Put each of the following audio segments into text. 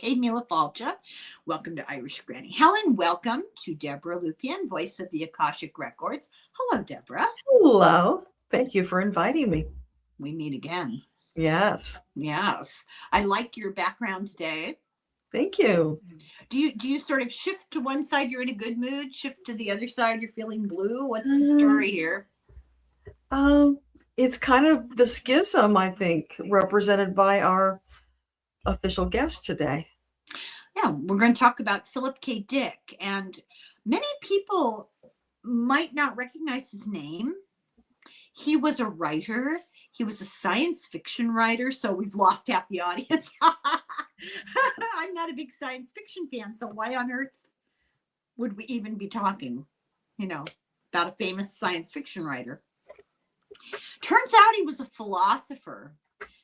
Kay Milafalcha. Welcome to Irish Granny Helen. Welcome to Debbra Lupien, voice of the Akashic Records. Hello, Debbra. Hello. Thank you for inviting me. We meet again. Yes. Yes. I like your background today. Thank you. Do you sort of shift to one side, you're in a good mood, shift to the other side, you're feeling blue? What's the story here? It's kind of the schism, I think, represented by our official guest today. Yeah, we're going to talk about Philip K. Dick, and many people might not recognize his name. He was a writer. He was a science fiction writer, so we've lost half the audience. I'm not a big science fiction fan, so why on earth would we even be talking, about a famous science fiction writer? Turns out he was a philosopher.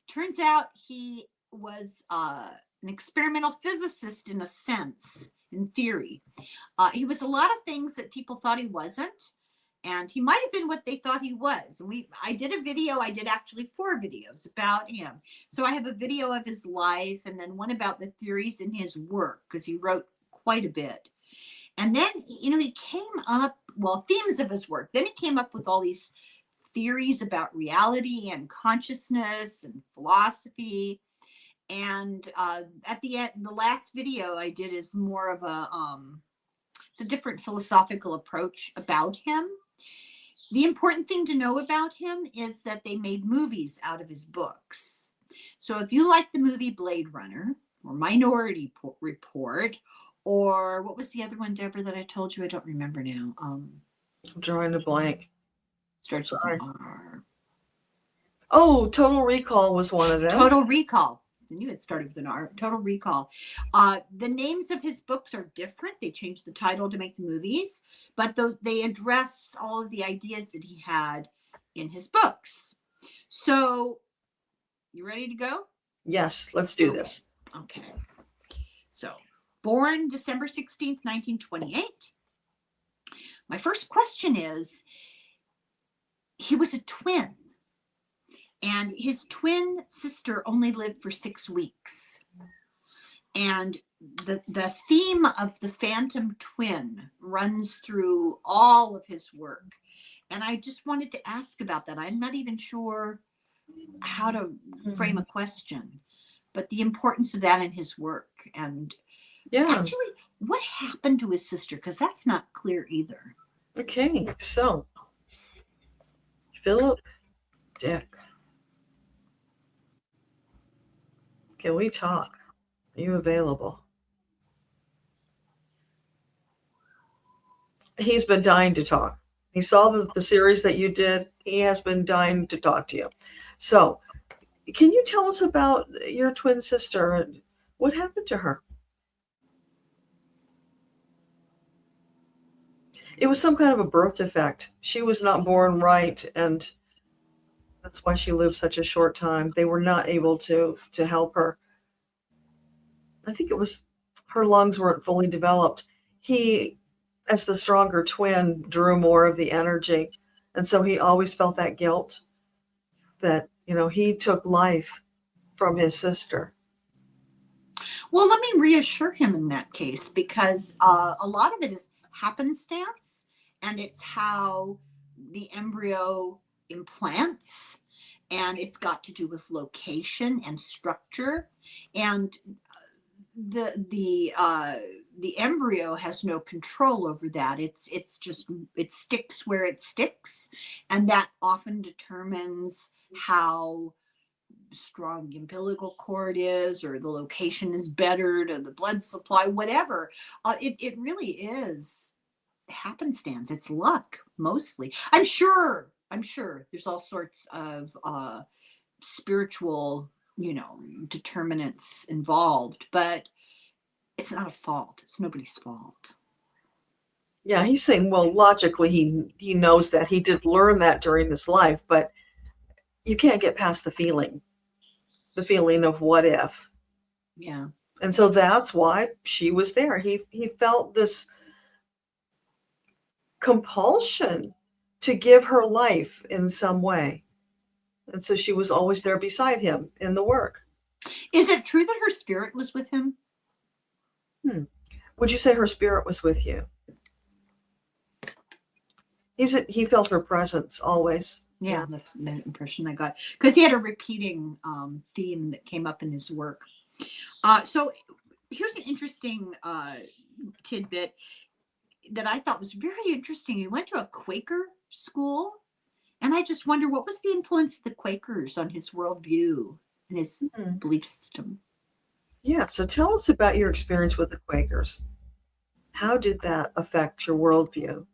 Turns out he was an experimental physicist in a sense, in theory. He was a lot of things that people thought he wasn't. And he might have been what they thought he was. I did a video. I did actually 4 videos about him. So I have a video of his life and then one about the theories in his work, because he wrote quite a bit. And then, he came up, themes of his work. Then he came up with all these theories about reality and consciousness and philosophy. And at the end, the last video I did is more of it's a different philosophical approach about him. The important thing to know about him is that they made movies out of his books. So if you like the movie Blade Runner or Minority Report, or what was the other one, Deborah, that I told you? I don't remember now. I'm drawing a blank. Starts with an R. Oh, Total Recall was one of them. Total Recall. I knew it started with an R. Total Recall. The names of his books are different. They changed the title to make the movies, but they address all of the ideas that he had in his books. So, you ready to go? Yes, let's do this. Okay. So, born December 16th, 1928. My first question is, he was a twin. And his twin sister only lived for 6 weeks. And the theme of the phantom twin runs through all of his work. And I just wanted to ask about that. I'm not even sure how to frame a question, but the importance of that in his work. And actually, what happened to his sister? Because that's not clear either. Okay, so Philip Dick. Can we talk? Are you available? He's been dying to talk. He saw the series that you did. He has been dying to talk to you. So, can you tell us about your twin sister and what happened to her? It was some kind of a birth defect. She was not born right, and that's why she lived such a short time. They were not able to help her. I think it was her lungs weren't fully developed. He, as the stronger twin, drew more of the energy. And so he always felt that guilt that, he took life from his sister. Well, let me reassure him in that case, because a lot of it is happenstance, and it's how the embryo implants, and it's got to do with location and structure, and the embryo has no control over that. It sticks where it sticks, and that often determines how strong the umbilical cord is, or the location is bettered, or the blood supply, whatever. It really is happenstance. It's luck mostly. I'm sure there's all sorts of spiritual, determinants involved, but it's not a fault. It's nobody's fault. Yeah, he's saying, well, logically, he knows that he did learn that during his life, but you can't get past the feeling of what if. Yeah. And so that's why she was there. He felt this compulsion to give her life in some way. And so she was always there beside him in the work. Is it true that her spirit was with him? Hmm. Would you say her spirit was with you? He felt her presence always. Yeah, that's the impression I got, because he had a repeating theme that came up in his work. So here's an interesting tidbit that I thought was very interesting. He went to a Quaker school, and I just wonder what was the influence of the Quakers on his worldview and his Hmm. belief system. Yeah. So tell us about your experience with the Quakers. How did that affect your worldview?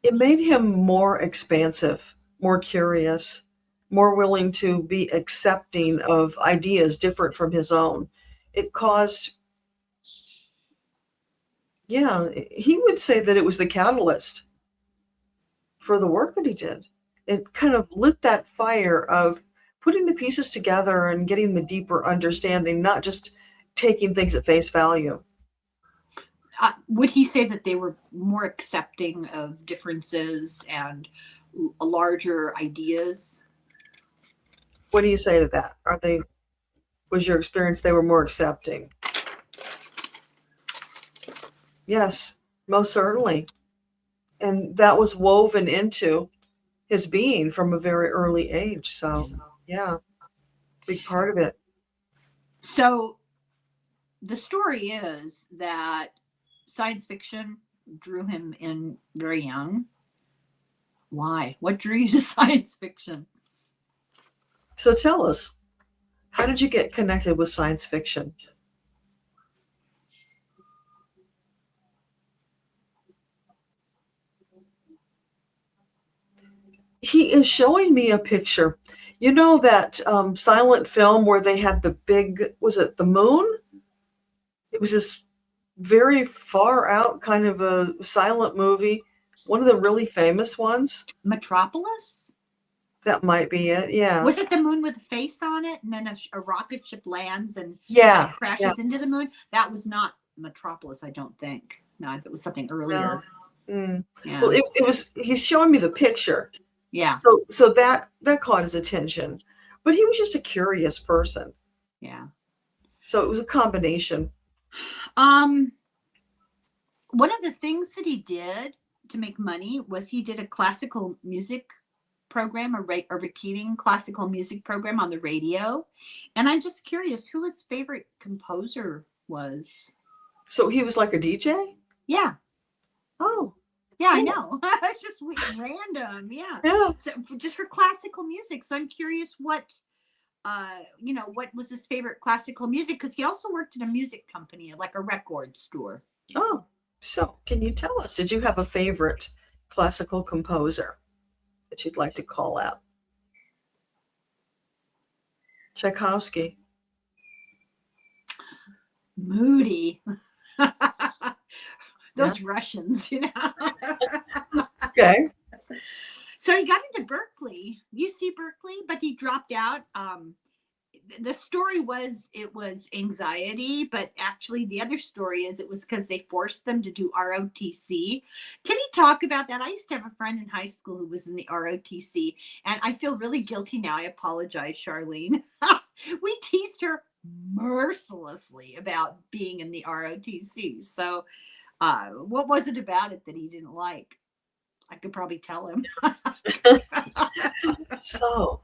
It made him more expansive, more curious, more willing to be accepting of ideas different from his own. It caused, yeah, he would say that it was the catalyst for the work that he did. It kind of lit that fire of putting the pieces together and getting the deeper understanding, not just taking things at face value. Would he say that they were more accepting of differences and larger ideas? What do you say to that? Was your experience they were more accepting? Yes, most certainly. And that was woven into his being from a very early age. So, yeah, big part of it. So the story is that science fiction drew him in very young. Why? What drew you to science fiction? So tell us, how did you get connected with science fiction? He is showing me a picture. You know that silent film where they had the big, was it the moon? It was this very far out kind of a silent movie, one of the really famous ones. Metropolis? That might be it. Yeah. Was it the moon with a face on it, and then a rocket ship lands and Yeah. crashes into the moon? That was not Metropolis, I don't think. No, it was something earlier. Mm. Yeah. Well, it was. He's showing me the picture, Yeah. so that caught his attention. But he was just a curious person, Yeah. so it was a combination. One of the things that he did to make money was he did a classical music program, a repeating classical music program on the radio. And I'm just curious who his favorite composer was. So he was like a DJ. Yeah. Oh, Yeah, I cool. know. It's just random. Yeah. Yeah. So just for classical music. So I'm curious what what was his favorite classical music? Because he also worked in a music company, like a record store. Oh, so can you tell us? Did you have a favorite classical composer that you'd like to call out? Tchaikovsky. Moody. Those Yeah. Russians, Okay. So he got into Berkeley, UC Berkeley, but he dropped out. The story was it was anxiety, but actually the other story is it was because they forced them to do ROTC. Can you talk about that? I used to have a friend in high school who was in the ROTC, and I feel really guilty now. I apologize, Charlene. We teased her mercilessly about being in the ROTC. So, what was it about it that he didn't like? I could probably tell him. So,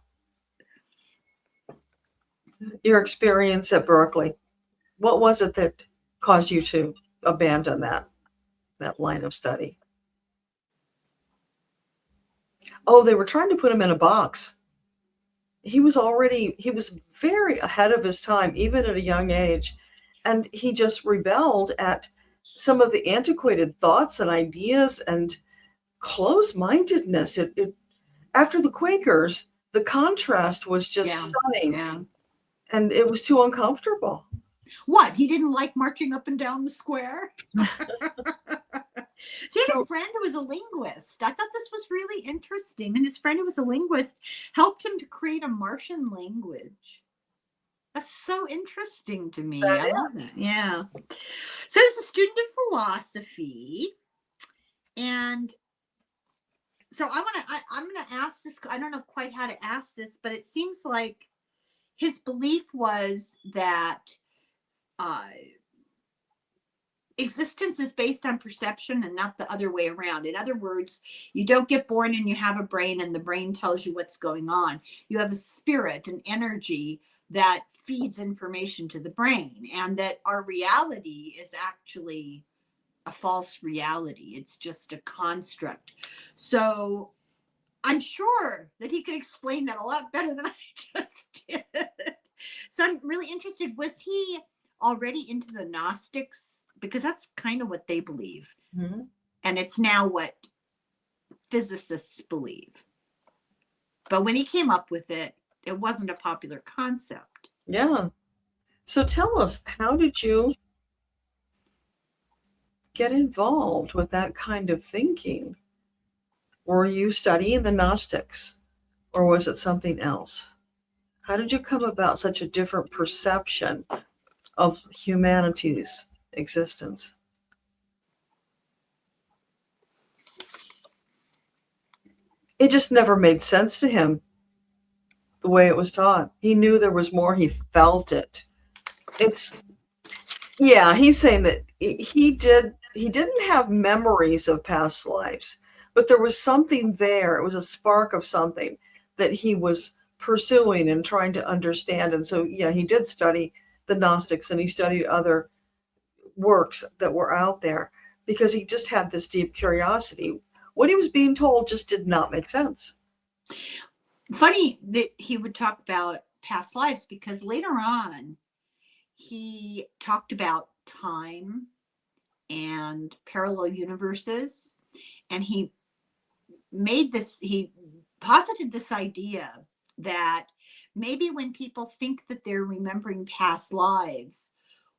your experience at Berkeley, what was it that caused you to abandon that line of study? Oh, they were trying to put him in a box. He was very ahead of his time, even at a young age. And he just rebelled at some of the antiquated thoughts and ideas and close-mindedness. After the Quakers, the contrast was just stunning. Yeah. And it was too uncomfortable. What? He didn't like marching up and down the square? So he had a friend who was a linguist. I thought this was really interesting. And his friend who was a linguist helped him to create a Martian language. That's so interesting to me. I love it. Yeah. So he was a student of philosophy. And so I'm gonna ask this. I don't know quite how to ask this, but it seems like his belief was that existence is based on perception and not the other way around. In other words, you don't get born and you have a brain and the brain tells you what's going on. You have a spirit, an energy that feeds information to the brain, and that our reality is actually a false reality. It's just a construct. So I'm sure that he could explain that a lot better than I just did. So I'm really interested, was he already into the Gnostics? Because that's kind of what they believe. Mm-hmm. And it's now what physicists believe. But when he came up with it, it wasn't a popular concept. Yeah. So tell us, how did you get involved with that kind of thinking? Were you studying the Gnostics, or was it something else? How did you come about such a different perception of humanity's existence? It just never made sense to him the way it was taught. He knew there was more. He felt it. He's saying that he didn't have memories of past lives, but there was something there. It was a spark of something that he was pursuing and trying to understand. And so, yeah, he did study the Gnostics, and he studied other works that were out there because he just had this deep curiosity. What he was being told just did not make sense. Funny that he would talk about past lives, because later on he talked about time and parallel universes, and he posited this idea that maybe when people think that they're remembering past lives,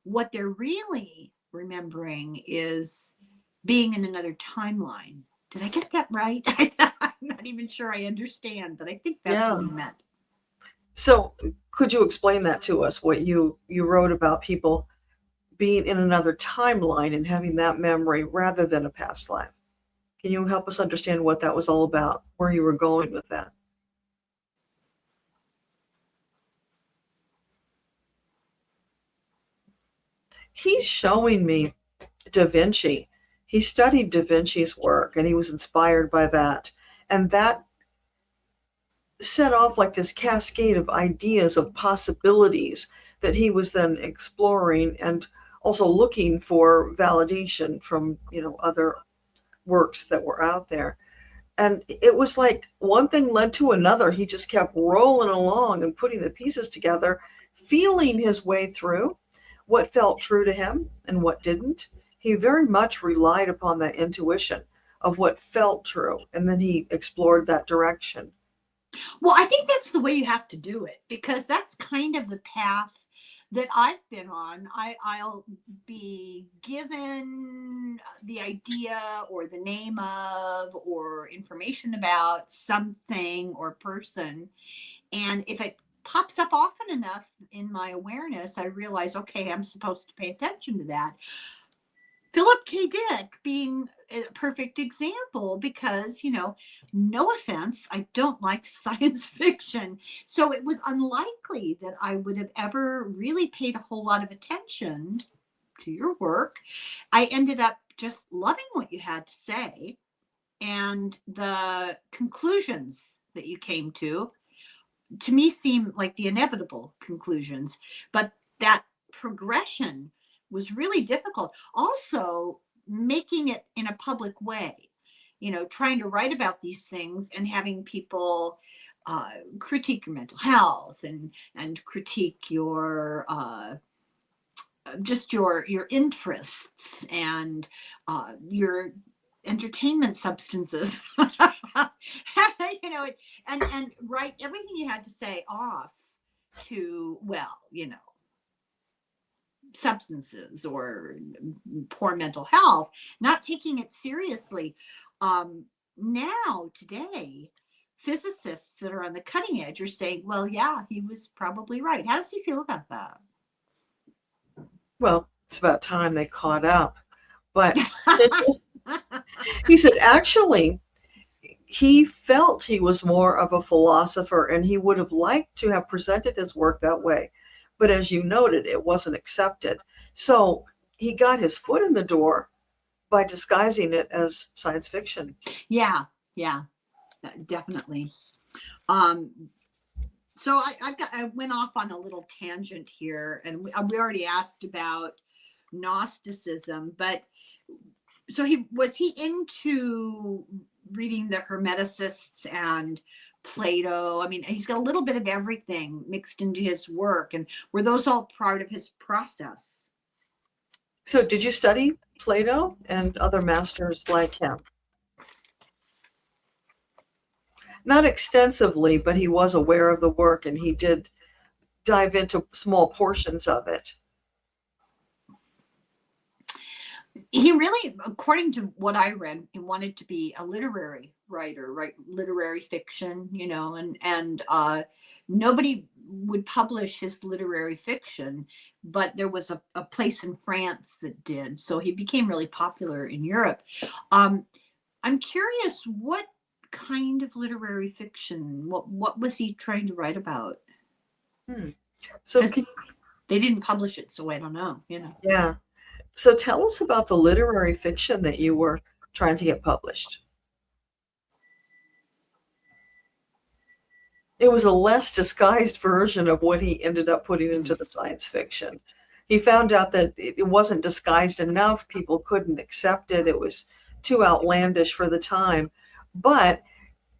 what they're really remembering is being in another timeline. Did I get that right? I'm not even sure I understand, but I think that's what he meant. So could you explain that to us, what you wrote about people being in another timeline and having that memory rather than a past life? Can you help us understand what that was all about, where you were going with that? He's showing me Da Vinci. He studied Da Vinci's work and he was inspired by that. And that set off like this cascade of ideas, of possibilities that he was then exploring and also looking for validation from, other works that were out there. And it was like one thing led to another. He just kept rolling along and putting the pieces together, feeling his way through what felt true to him and what didn't. He very much relied upon that intuition of what felt true, and then he explored that direction. Well, I think that's the way you have to do it, because that's kind of the path that I've been on. I'll be given the idea or the name of or information about something or person, and if it pops up often enough in my awareness, I realize, okay, I'm supposed to pay attention to that. Philip K. Dick being a perfect example, because, no offense, I don't like science fiction. So it was unlikely that I would have ever really paid a whole lot of attention to your work. I ended up just loving what you had to say, and the conclusions that you came to me seem like the inevitable conclusions, but that progression was really difficult. Also, making it in a public way, trying to write about these things and having people critique your mental health and critique your just your interests and your entertainment substances, and write everything you had to say off to, substances or poor mental health, not taking it seriously. Now, today, physicists that are on the cutting edge are saying, well, yeah, he was probably right. How does he feel about that? Well, it's about time they caught up. But he said, actually, he felt he was more of a philosopher, and he would have liked to have presented his work that way. But as you noted, it wasn't accepted. So he got his foot in the door by disguising it as science fiction. Yeah, definitely. So I went off on a little tangent here, and we already asked about Gnosticism, but so was he into reading the Hermeticists and Plato? I mean, he's got a little bit of everything mixed into his work, and were those all part of his process? So did you study Plato and other masters like him? Not extensively, but he was aware of the work, and he did dive into small portions of it. He really, according to what I read, he wanted to be a literary writer, write literary fiction, and nobody would publish his literary fiction, but there was a place in France that did. So he became really popular in Europe. I'm curious, what kind of literary fiction, what was he trying to write about? So they didn't publish it, so I don't know, Yeah. So tell us about the literary fiction that you were trying to get published. It was a less disguised version of what he ended up putting into the science fiction. He found out that it wasn't disguised enough. People couldn't accept it. It was too outlandish for the time. But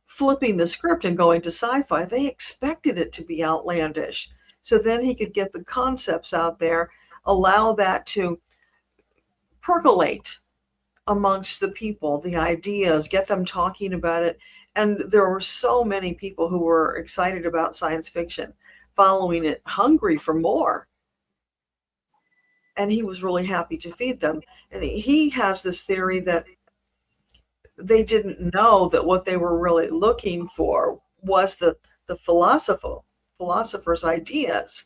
flipping the script and going to sci-fi, they expected it to be outlandish. So then he could get the concepts out there, allow that to percolate amongst the people, the ideas, get them talking about it. And there were so many people who were excited about science fiction, following it, hungry for more. And he was really happy to feed them. And he has this theory that they didn't know that what they were really looking for was the philosopher's ideas.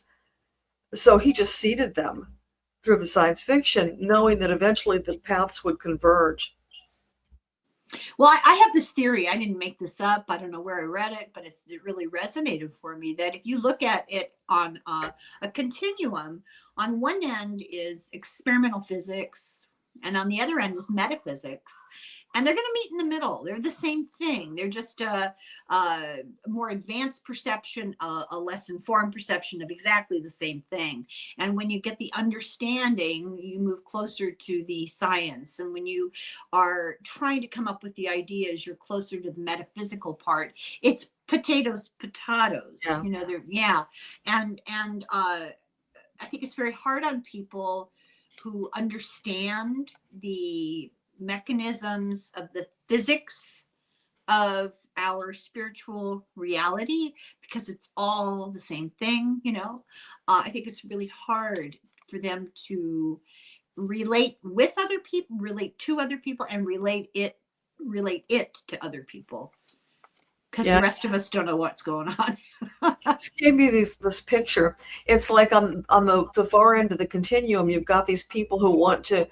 So he just seeded them through the science fiction, knowing that eventually the paths would converge. Well, I have this theory. I didn't make this up. I don't know where I read it, but it really resonated for me that if you look at it on a continuum, on one end is experimental physics, and on the other end is metaphysics. And they're going to meet in the middle. They're the same thing. They're just a more advanced perception, a less informed perception of exactly the same thing. And when you get the understanding, you move closer to the science. And when you are trying to come up with the ideas, you're closer to the metaphysical part. It's potatoes. Yeah. And I think it's very hard on people who understand the mechanisms of the physics of our spiritual reality, because it's all the same thing. I think it's really hard for them to relate with other people, relate to other people, and relate it to other people, because the rest of us don't know what's going on. This gave me this picture. It's like on the far end of the continuum, you've got these people who want to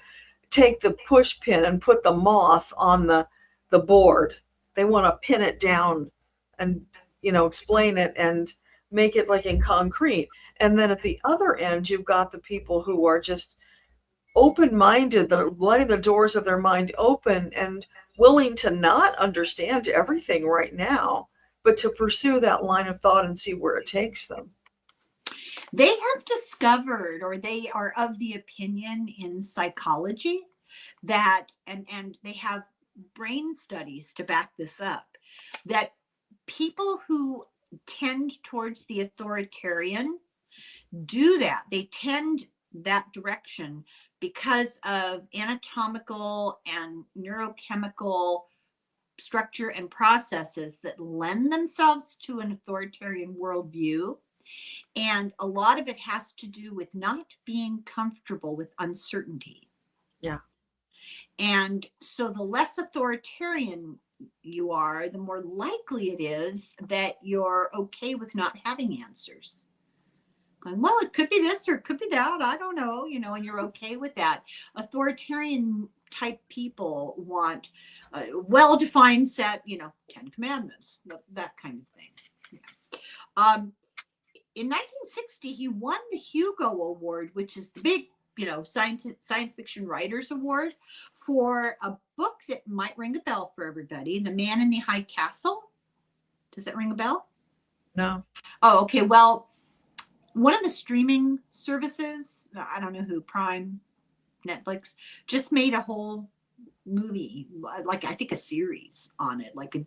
take the push pin and put the moth on the board. They want to pin it down and explain it and make it like in concrete. And then at the other end, you've got the people who are just open-minded, they're letting the doors of their mind open and willing to not understand everything right now, but to pursue that line of thought and see where it takes them. They have discovered, or they are of the opinion in psychology, that, and they have brain studies to back this up, that people who tend towards the authoritarian do that. They tend that direction because of anatomical and neurochemical structure and processes that lend themselves to an authoritarian worldview. And a lot of it has to do with not being comfortable with uncertainty. Yeah. And so the less authoritarian you are, the more likely it is that you're okay with not having answers. going, well, it could be this or it could be that. I don't know, you know, and you're okay with that. Authoritarian type people want a well-defined set, you know, 10 commandments, that kind of thing. Yeah. In 1960, he won the Hugo Award, which is the big, you know, science fiction writers award, for a book that might ring a bell for everybody, The Man in the High Castle. Does that ring a bell? No. Oh, okay. Well, one of the streaming services, I don't know who, Prime, Netflix, just made a whole movie, like I think a series on it, like a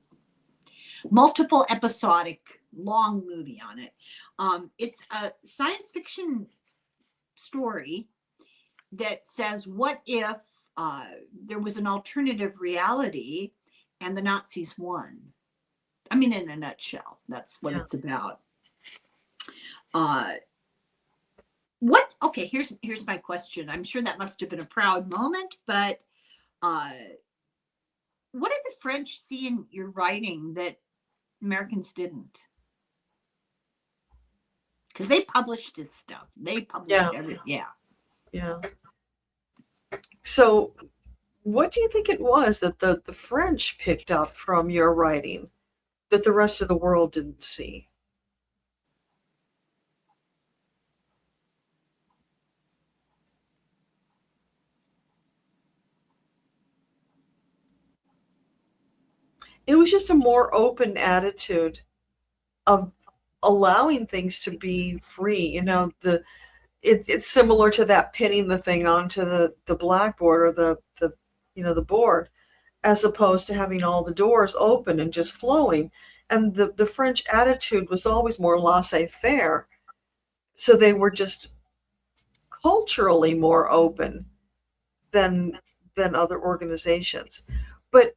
multiple episodic long movie on it. It's a science fiction story that says, what if there was an alternative reality and the Nazis won? I mean, in a nutshell, that's what it's about. Okay, here's my question. I'm sure that must have been a proud moment, but what did the French see in your writing that Americans didn't? Because they published his stuff. They published everything. Yeah. Yeah. So what do you think it was that the French picked up from your writing that the rest of the world didn't see? It was just a more open attitude of allowing things to be free. You know, it's similar to that pinning the thing onto the blackboard or the you know, the board, as opposed to having all the doors open and just flowing. And the French attitude was always more laissez-faire. So they were just culturally more open than other organizations. But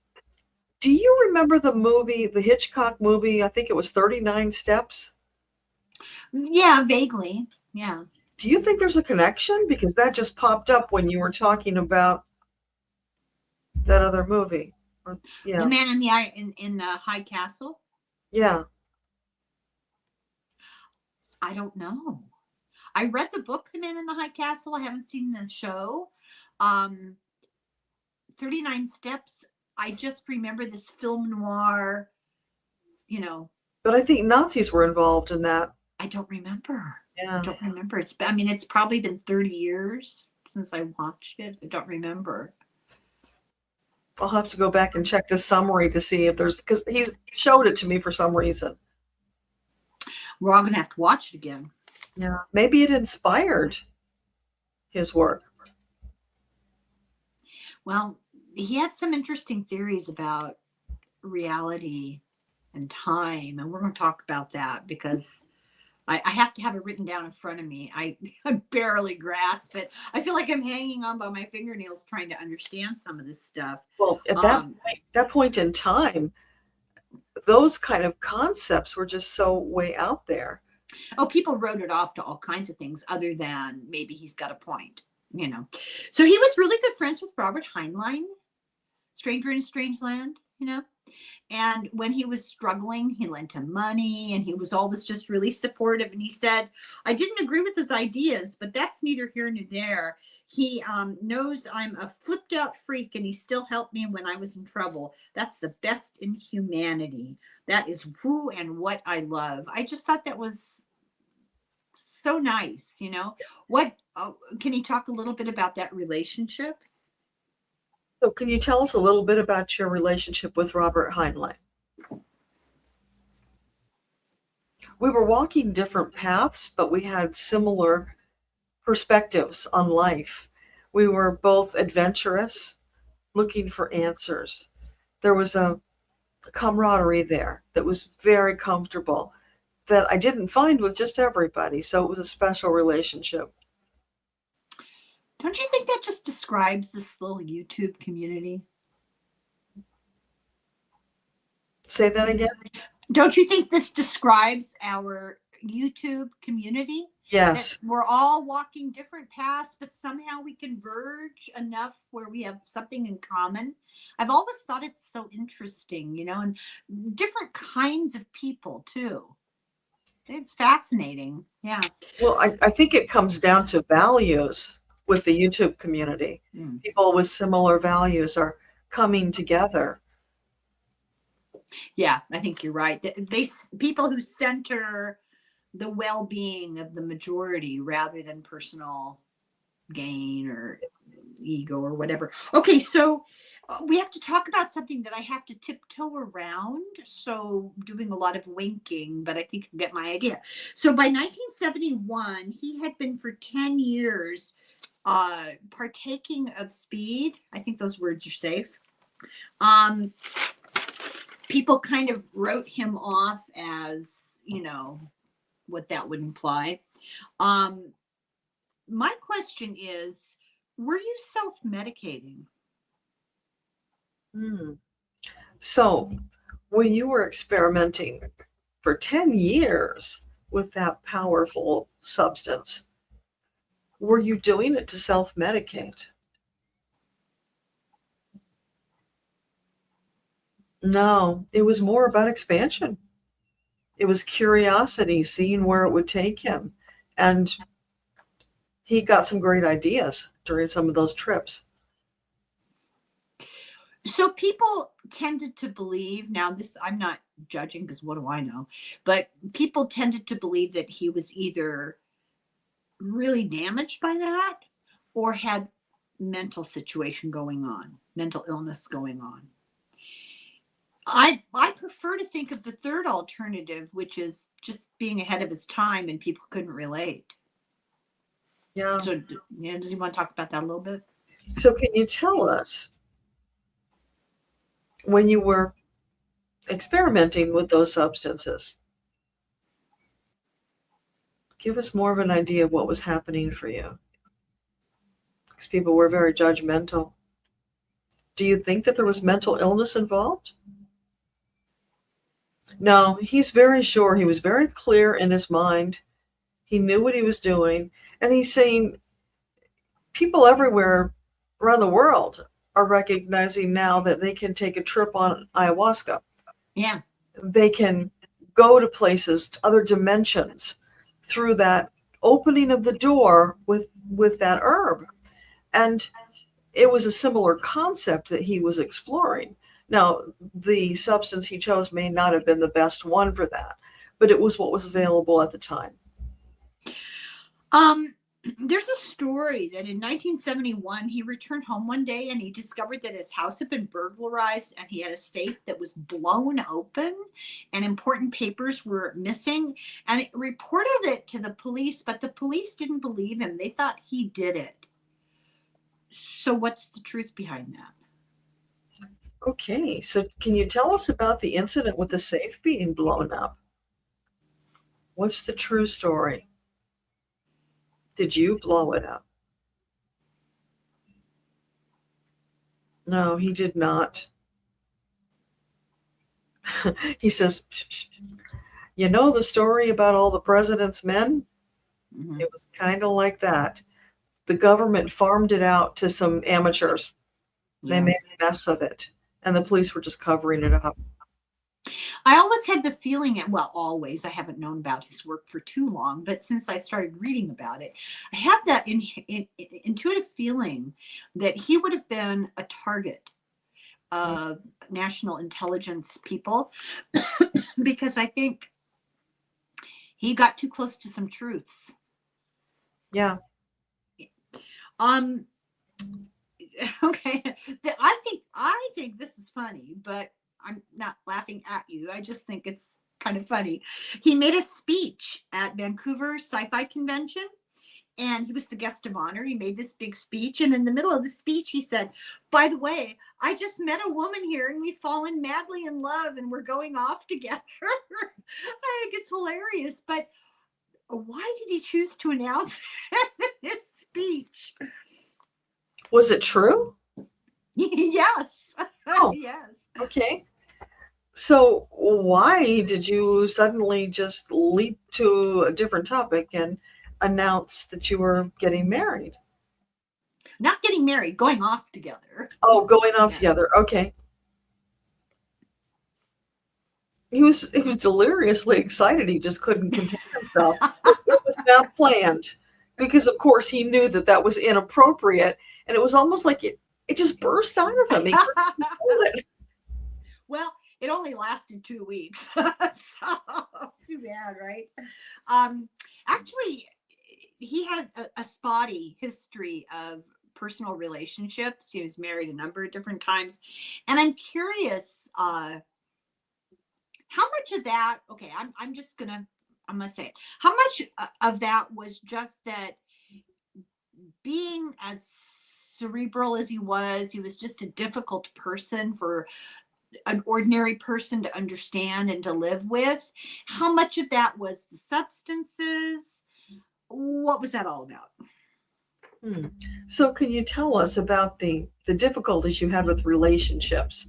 do you remember the movie, the Hitchcock movie? I think it was 39 Steps. Yeah, vaguely. Yeah. Do you think there's a connection? Because that just popped up when you were talking about that other movie. Yeah. The Man in the High Castle? Yeah. I don't know. I read the book, The Man in the High Castle. I haven't seen the show. 39 Steps. I just remember this film noir, you know. But I think Nazis were involved in that. I don't remember. Yeah. I don't remember. It's probably been 30 years since I watched it. I don't remember. I'll have to go back and check the summary to see if there's, because he's showed it to me for some reason. We're all going to have to watch it again. Yeah. Maybe it inspired his work. Well, he had some interesting theories about reality and time, and we're going to talk about that because I have to have it written down in front of me. I barely grasp it. I feel like I'm hanging on by my fingernails trying to understand some of this stuff. Well, at that point in time, those kind of concepts were just so way out there. Oh, people wrote it off to all kinds of things other than maybe he's got a point, you know. So he was really good friends with Robert Heinlein, Stranger in a Strange Land, you know. And when he was struggling, he lent him money and he was always just really supportive. And he said, I didn't agree with his ideas, but that's neither here nor there. He knows I'm a flipped out freak and he still helped me when I was in trouble. That's the best in humanity. That is who and what I love. I just thought that was so nice, you know. Can you talk a little bit about that relationship? So can you tell us a little bit about your relationship with Robert Heinlein? We were walking different paths, but we had similar perspectives on life. We were both adventurous, looking for answers. There was a camaraderie there that was very comfortable that I didn't find with just everybody. So it was a special relationship. Don't you think that just describes this little YouTube community? Say that again? Don't you think this describes our YouTube community? Yes. That we're all walking different paths, but somehow we converge enough where we have something in common. I've always thought it's so interesting, you know, and different kinds of people too. It's fascinating. Yeah. Well, I think it comes down to values with the YouTube community. Mm. People with similar values are coming together. Yeah, I think you're right. They people who center the well-being of the majority rather than personal gain or ego or whatever. Okay, so we have to talk about something that I have to tiptoe around. So doing a lot of winking, but I think you get my idea. So by 1971, he had been for 10 years partaking of speed. I think those words are safe. People kind of wrote him off as, what that would imply. My question is, were you self-medicating? So when you were experimenting for 10 years with that powerful substance, were you doing it to self-medicate? No, it was more about expansion. It was curiosity, seeing where it would take him. And he got some great ideas during some of those trips. So people tended to believe, now this, I'm not judging because what do I know, but people tended to believe that he was either really damaged by that or had mental situation going on, mental illness going on. I prefer to think of the third alternative, which is just being ahead of his time and people couldn't relate. Yeah. So, does he want to talk about that a little bit? So can you tell us, when you were experimenting with those substances, give us more of an idea of what was happening for you? Because people were very judgmental. Do you think that there was mental illness involved? No, he's very sure. He was very clear in his mind. He knew what he was doing. And he's saying people everywhere around the world are recognizing now that they can take a trip on ayahuasca. Yeah. They can go to places, to other dimensions, through that opening of the door with that herb. And it was a similar concept that he was exploring. Now, the substance he chose may not have been the best one for that, but it was what was available at the time. There's a story that in 1971, he returned home one day and he discovered that his house had been burglarized and he had a safe that was blown open and important papers were missing. And it reported it to the police, but the police didn't believe him. They thought he did it. So what's the truth behind that? Okay, so can you tell us about the incident with the safe being blown up? What's the true story? Did you blow it up? No, he did not. He says, you know the story about all the president's men? Mm-hmm. It was kind of like that. The government farmed it out to some amateurs. They made a mess of it, and the police were just covering it up. I always had the feeling, well, always, I haven't known about his work for too long, but since I started reading about it, I have that intuitive feeling that he would have been a target of national intelligence people because I think he got too close to some truths. Yeah. Okay. I think this is funny, but I'm not laughing at you. I just think it's kind of funny. He made a speech at Vancouver Sci-Fi Convention, and he was the guest of honor. He made this big speech, and in the middle of the speech, he said, by the way, I just met a woman here, and we've fallen madly in love, and we're going off together. I think it's hilarious, but why did he choose to announce his speech? Was it true? Yes. Oh, yes. Okay. So why did you suddenly just leap to a different topic and announce that you were getting married? Not getting married, going off together. Oh, going off together. Okay. he was deliriously excited. He just couldn't contain himself. It was not planned because, of course, he knew that that was inappropriate, and it was almost like it just burst out of him. He couldn't control it. Well, it only lasted 2 weeks. So, too bad, right? Actually, he had a spotty history of personal relationships. He was married a number of different times. And I'm curious, how much of that, okay, I'm going to say it. How much of that was just that being as cerebral as he was just a difficult person for an ordinary person to understand and to live with? How much of that was the substances? What was that all about? So can you tell us about the difficulties you had with relationships?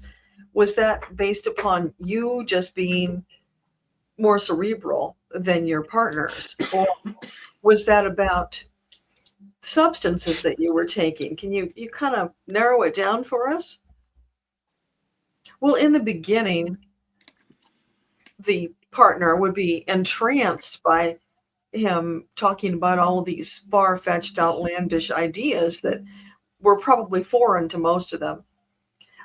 Was that based upon you just being more cerebral than your partners? Or was that about substances that you were taking? Can you kind of narrow it down for us? Well, in the beginning, the partner would be entranced by him talking about all of these far-fetched, outlandish ideas that were probably foreign to most of them.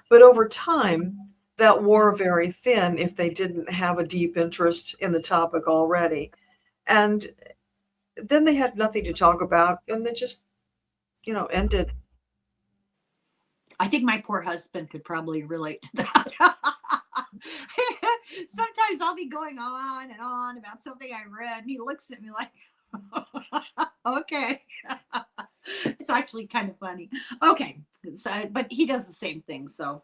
But over time, that wore very thin if they didn't have a deep interest in the topic already. And then they had nothing to talk about, and they just, ended. I think my poor husband could probably relate to that. Sometimes I'll be going on and on about something I read, and he looks at me like, okay. It's actually kind of funny. Okay. So, but he does the same thing. So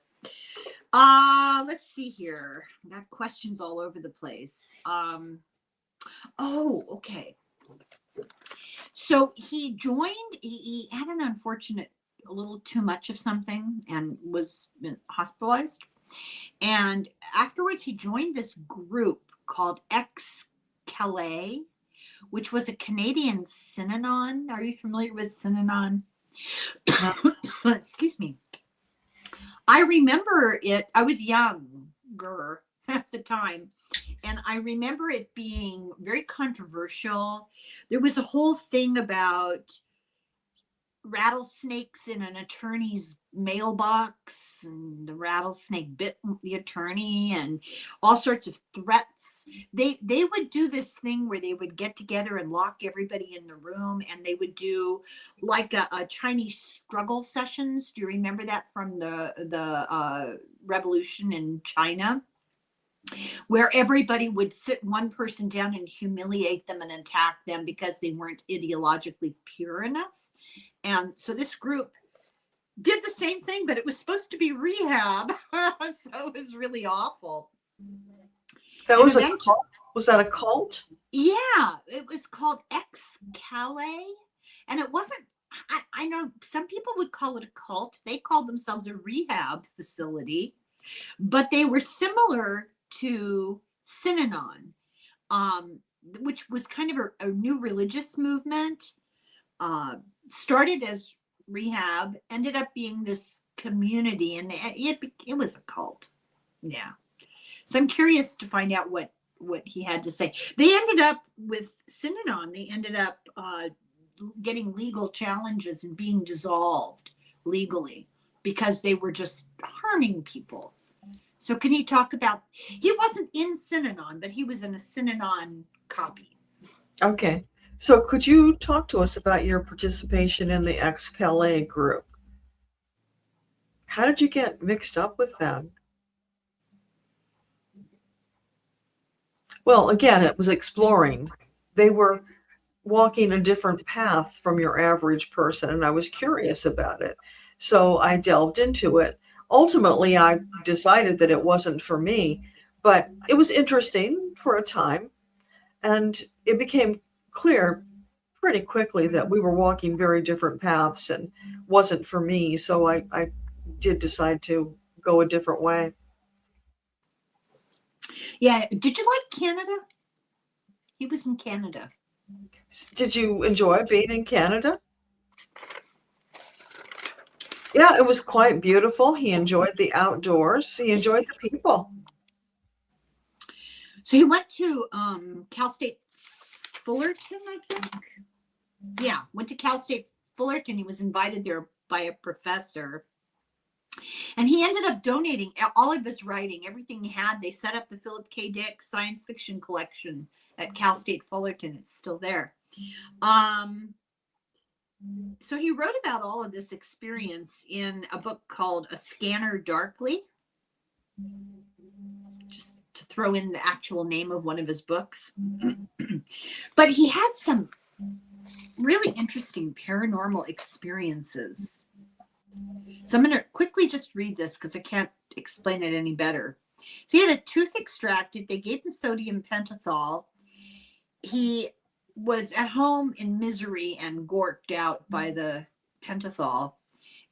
let's see here. I got questions all over the place. Okay. So he had an unfortunate, a little too much of something and was hospitalized. And afterwards, he joined this group called Calais, which was a Canadian Synanon. Are you familiar with Synanon? Excuse me. I remember it. I was younger at the time, and I remember it being very controversial. There was a whole thing about rattlesnakes in an attorney's mailbox, and the rattlesnake bit the attorney, and all sorts of threats. They would do this thing where they would get together and lock everybody in the room, and they would do like a Chinese struggle sessions. Do you remember that from the revolution in China, where everybody would sit one person down and humiliate them and attack them because they weren't ideologically pure enough? And so this group did the same thing, but it was supposed to be rehab. So it was really awful. That was a cult? Was that a cult? Yeah, it was called Calais. And it wasn't, I know some people would call it a cult. They called themselves a rehab facility, but they were similar to Synanon, which was kind of a new religious movement. Started as rehab, ended up being this community, and it was a cult. Yeah. So I'm curious to find out what he had to say. They ended up with Synanon. They ended up getting legal challenges and being dissolved legally because they were just harming people. So can you talk about, he wasn't in Synanon, but he was in a Synanon copy. Okay. So could you talk to us about your participation in the Calais group? How did you get mixed up with them? Well, again, it was exploring. They were walking a different path from your average person, and I was curious about it. So I delved into it. Ultimately, I decided that it wasn't for me, but it was interesting for a time, and it became clear pretty quickly that we were walking very different paths and wasn't for me. So I did decide to go a different way. Yeah. Did you like Canada? He was in Canada. Did you enjoy being in Canada? Yeah, it was quite beautiful. He enjoyed the outdoors. He enjoyed the people. So he went to Cal State Fullerton, I think. Yeah, went to Cal State Fullerton. He was invited there by a professor. And he ended up donating all of his writing, everything he had. They set up the Philip K. Dick science fiction collection at Cal State Fullerton. It's still there. So he wrote about all of this experience in a book called A Scanner Darkly, just to throw in the actual name of one of his books. But he had some really interesting paranormal experiences. So I'm going to quickly just read this because I can't explain it any better. So he had a tooth extracted. They gave him sodium pentothal. He was at home in misery and gorked out by the pentothal.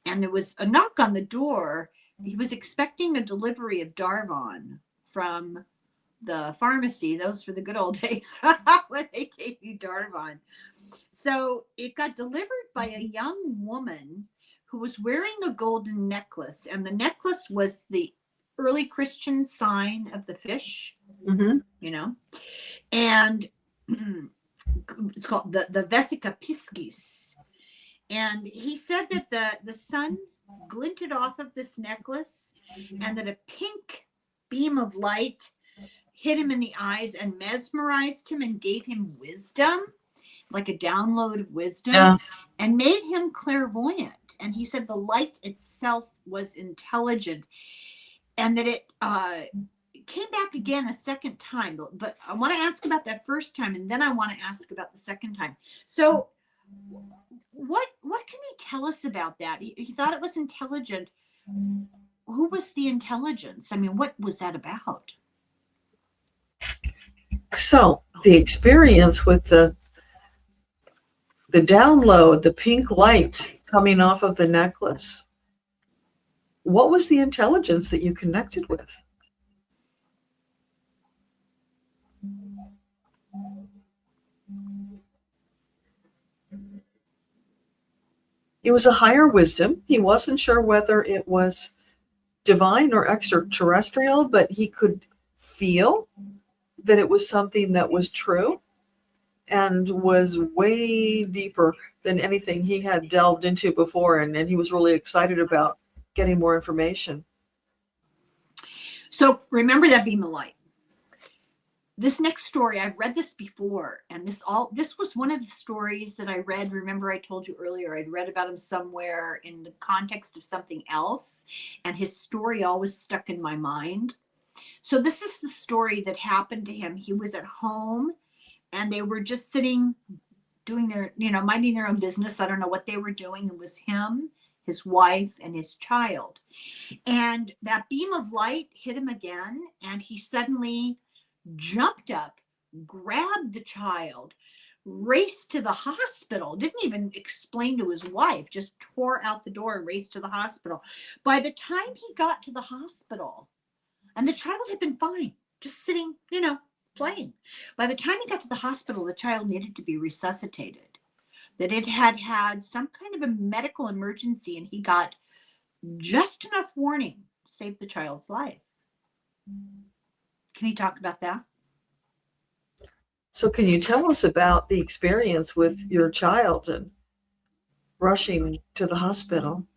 And there was a knock on the door. He was expecting a delivery of Darvon from the pharmacy. Those were the good old days when they gave you Darvon. So it got delivered by a young woman who was wearing a golden necklace. And the necklace was the early Christian sign of the fish, you know, and it's called the Vesica Piscis. And he said that the sun glinted off of this necklace and that a pink beam of light hit him in the eyes and mesmerized him and gave him wisdom, like a download of wisdom, and made him clairvoyant. And he said the light itself was intelligent and that it came back again a second time. But I want to ask about that first time, and then I want to ask about the second time. So what can you tell us about that? He thought it was intelligent. Who was the intelligence? I mean, what was that about? So the experience with the download, the pink light coming off of the necklace, what was the intelligence that you connected with? It was a higher wisdom. He wasn't sure whether it was divine or extraterrestrial, but he could feel that it was something that was true and was way deeper than anything he had delved into before. And he was really excited about getting more information. So remember that beam of light. This next story, I've read this before, and this was one of the stories that I read. Remember, I told you earlier, I'd read about him somewhere in the context of something else, and his story always stuck in my mind. So this is the story that happened to him. He was at home, and they were just sitting, doing their, minding their own business. I don't know what they were doing. It was him, his wife, and his child. And that beam of light hit him again, and he suddenly jumped up, grabbed the child, raced to the hospital, didn't even explain to his wife, just tore out the door and raced to the hospital. By the time he got to the hospital, and the child had been fine, just sitting, playing. By the time he got to the hospital, the child needed to be resuscitated, that it had had some kind of a medical emergency, and he got just enough warning to save the child's life. Can you talk about that? So can you tell us about the experience with your child and rushing to the hospital?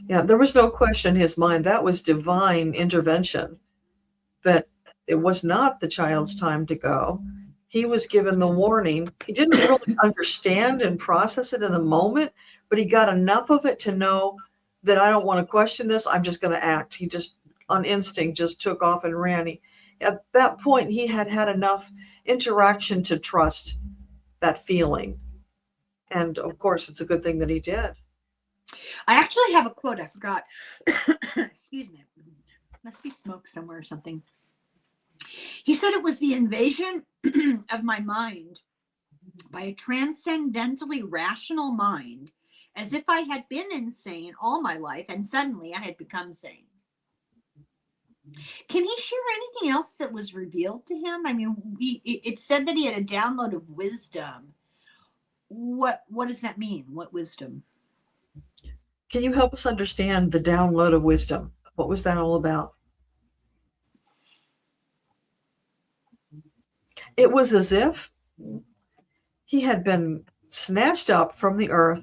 Yeah, there was no question in his mind. That was divine intervention, that it was not the child's time to go. He was given the warning. He didn't really understand and process it in the moment, but he got enough of it to know that I don't want to question this. I'm just going to act. He just, on instinct, just took off and ran. At that point, he had had enough interaction to trust that feeling. And of course, it's a good thing that he did. I actually have a quote. I forgot. Excuse me. Must be smoke somewhere or something. He said it was the invasion of my mind by a transcendentally rational mind, as if I had been insane all my life and suddenly I had become sane. Can he share anything else that was revealed to him? I mean, it said that he had a download of wisdom. What does that mean? What wisdom? Can you help us understand the download of wisdom? What was that all about? It was as if he had been snatched up from the earth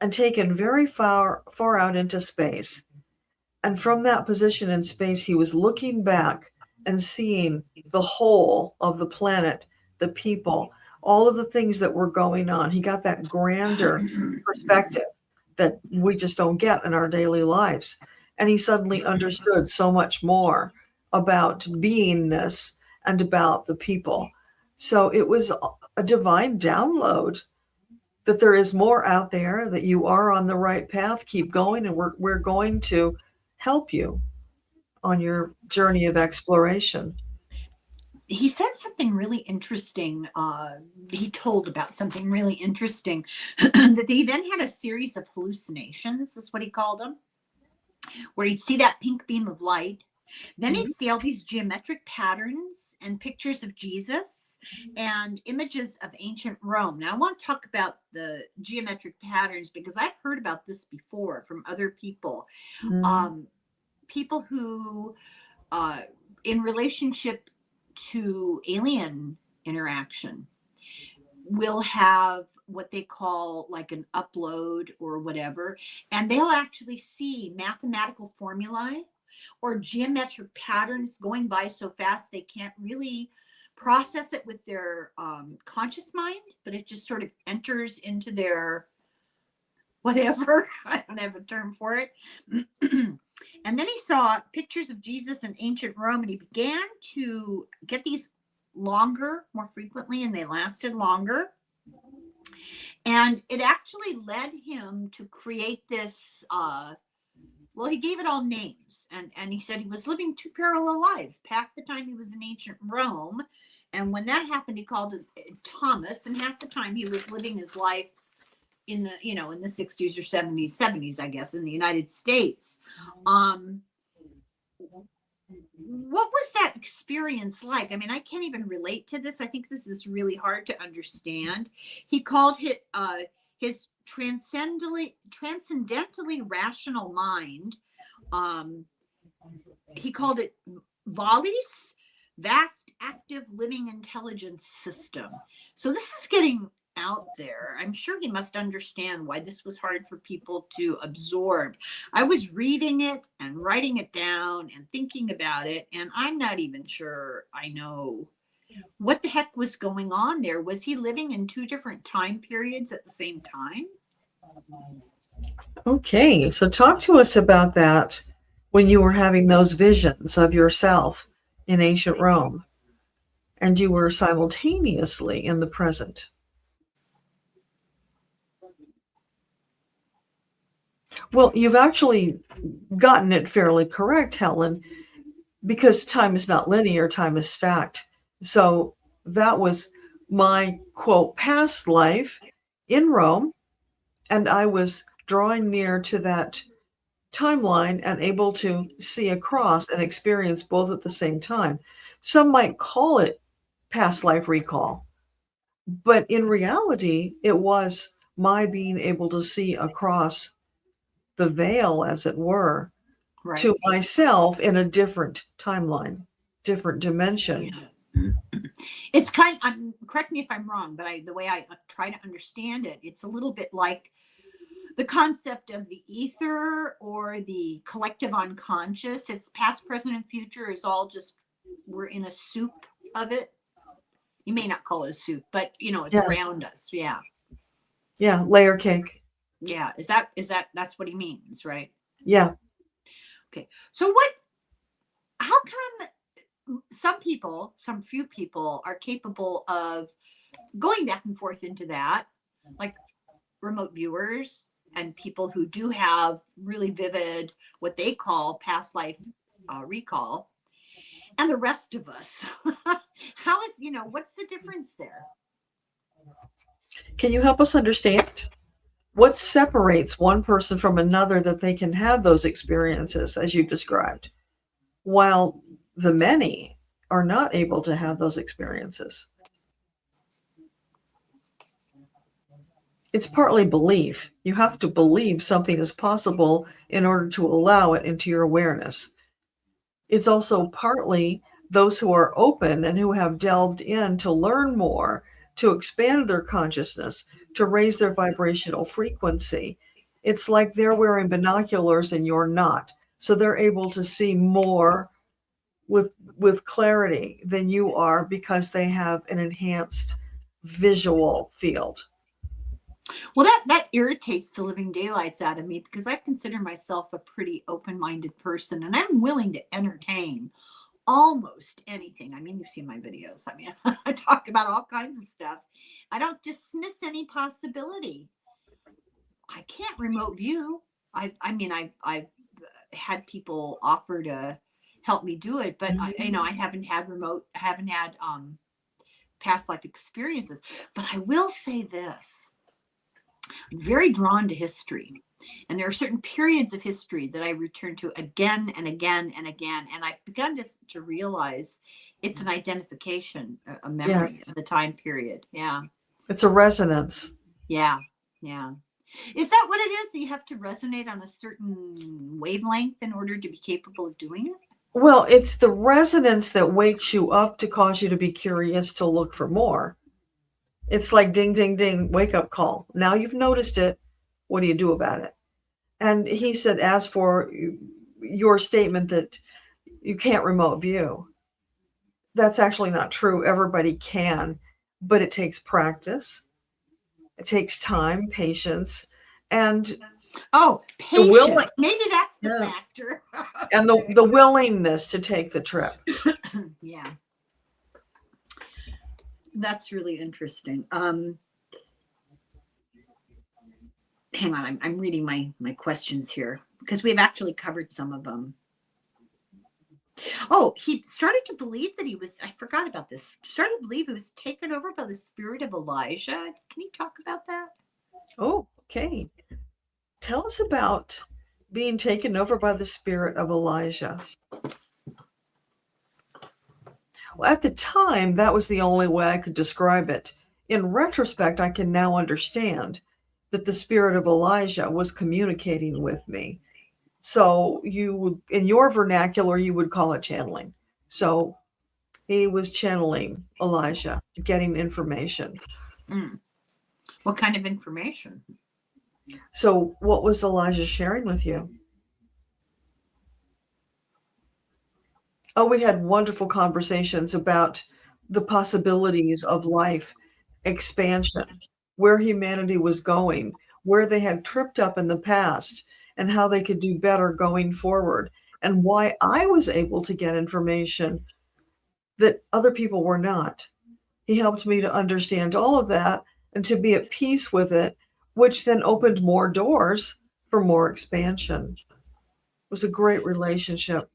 and taken very far out into space. And from that position in space, he was looking back and seeing the whole of the planet, the people, all of the things that were going on. He got that grander perspective that we just don't get in our daily lives. And he suddenly understood so much more about beingness and about the people. So it was a divine download that there is more out there, that you are on the right path. Keep going, and we're going to help you on your journey of exploration. He said something really interesting. He told about something really interesting that he then had a series of hallucinations, is what he called them, where he'd see that pink beam of light. Then he'd see all these geometric patterns and pictures of Jesus and images of ancient Rome. Now, I want to talk about the geometric patterns because I've heard about this before from other people. People who, in relationship to alien interaction, will have what they call like an upload or whatever, and they'll actually see mathematical formulae or geometric patterns going by so fast they can't really process it with their conscious mind, but it just sort of enters into their whatever. I don't have a term for it. And then he saw pictures of Jesus in ancient Rome, and he began to get these longer, more frequently, and they lasted longer. And it actually led him to create this, well, he gave it all names. And he said he was living two parallel lives. Half the time he was in ancient Rome. And when that happened, he called it Thomas. And half the time he was living his life in the, in the 60s or 70s, I guess, in the United States. What was that experience like? I mean, I can't even relate to this. I think this is really hard to understand. He called it his transcendently rational mind. He called it Vali's vast active living intelligence system. So this is getting out there. I'm sure he must understand why this was hard for people to absorb. I was reading it and writing it down and thinking about it, and I'm not even sure I know what the heck was going on there. Was he living in two different time periods at the same time? Okay, so talk to us about that when you were having those visions of yourself in ancient Rome and you were simultaneously in the present. Well, you've actually gotten it fairly correct, Helen, because time is not linear, time is stacked. So that was my, quote, past life in Rome, and I was drawing near to that timeline and able to see across and experience both at the same time. Some might call it past life recall, but in reality, it was my being able to see across the veil, as it were, Right. to myself in a different timeline, different dimension. Yeah. It's kind of, correct me if I'm wrong, but the way I try to understand it, it's a little bit like the concept of the ether or the collective unconscious. It's past, present, and future is all just, we're in a soup of it. You may not call it a soup, but it's around us. Yeah. Yeah, layer cake. Yeah. That's what he means, right? Yeah. Okay. So how come some few people are capable of going back and forth into that, like remote viewers and people who do have really vivid, what they call past life recall, and the rest of us? How is, what's the difference there? Can you help us understand what separates one person from another that they can have those experiences as you described, while the many are not able to have those experiences? It's partly belief. You have to believe something is possible in order to allow it into your awareness. It's also partly those who are open and who have delved in to learn more, to expand their consciousness, to raise their vibrational frequency. It's like they're wearing binoculars and you're not. So they're able to see more with clarity than you are because they have an enhanced visual field. Well, that irritates the living daylights out of me because I consider myself a pretty open-minded person, and I'm willing to entertain almost anything. I mean, you've seen my videos. I mean, I talk about all kinds of stuff. I don't dismiss any possibility. I can't remote view. I've had people offer to help me do it, but I haven't had past life experiences. But I will say this. I'm very drawn to history. And there are certain periods of history that I return to again and again and again. And I've begun to realize it's an identification, a memory Yes. of the time period. Yeah. It's a resonance. Yeah. Yeah. Is that what it is? You have to resonate on a certain wavelength in order to be capable of doing it? Well, it's the resonance that wakes you up to cause you to be curious to look for more. It's like ding, ding, ding, wake up call. Now you've noticed it. What do you do about it? And he said, as for your statement that you can't remote view, that's actually not true. Everybody can, but it takes practice. It takes time, patience, and patience. Maybe that's the factor. And the willingness to take the trip. Yeah. That's really interesting. Hang on, I'm reading my questions here because we've actually covered some of them. Oh, he started to believe that I forgot about this, started to believe he was taken over by the spirit of Elijah. Can you talk about that? Oh, okay. Tell us about being taken over by the spirit of Elijah. Well, at the time, that was the only way I could describe it. In retrospect, I can now understand that the spirit of Elijah was communicating with me. So in your vernacular, you would call it channeling. So he was channeling Elijah, getting information. What kind of information? So what was Elijah sharing with you? Oh, we had wonderful conversations about the possibilities of life, expansion, where humanity was going, where they had tripped up in the past, and how they could do better going forward, and why I was able to get information that other people were not. He helped me to understand all of that and to be at peace with it, which then opened more doors for more expansion. It was a great relationship.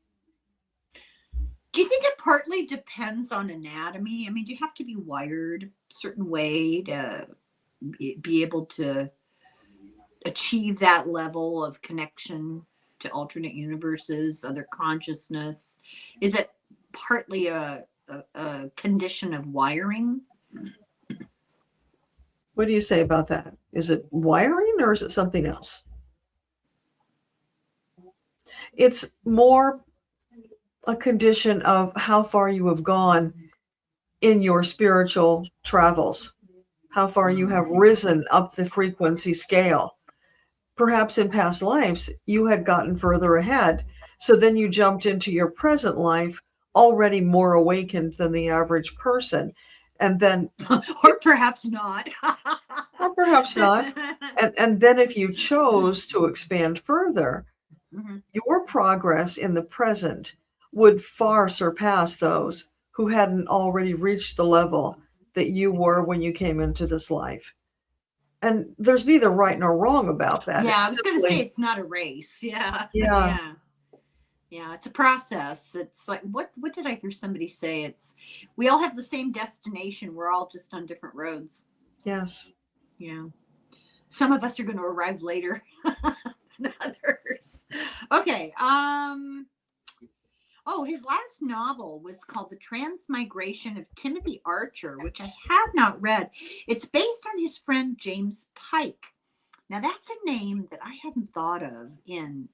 Do you think it partly depends on anatomy? I mean, do you have to be wired a certain way to be able to achieve that level of connection to alternate universes, other consciousness? Is it partly a condition of wiring? What do you say about that? Is it wiring or is it something else? It's more a condition of how far you have gone in your spiritual travels, how far you have risen up the frequency scale. Perhaps in past lives, you had gotten further ahead. So then you jumped into your present life already more awakened than the average person. And then, or perhaps not. or perhaps not. And then if you chose to expand further, your progress in the present would far surpass those who hadn't already reached the level that you were when you came into this life. And there's neither right nor wrong about that. Yeah, I was going to say it's not a race. Yeah. Yeah. Yeah, it's a process. It's like, what did I hear somebody say? We all have the same destination. We're all just on different roads. Yes. Yeah. Some of us are going to arrive later than others. Okay. Oh, his last novel was called The Transmigration of Timothy Archer, which I have not read. It's based on his friend James Pike. Now, that's a name that I hadn't thought of in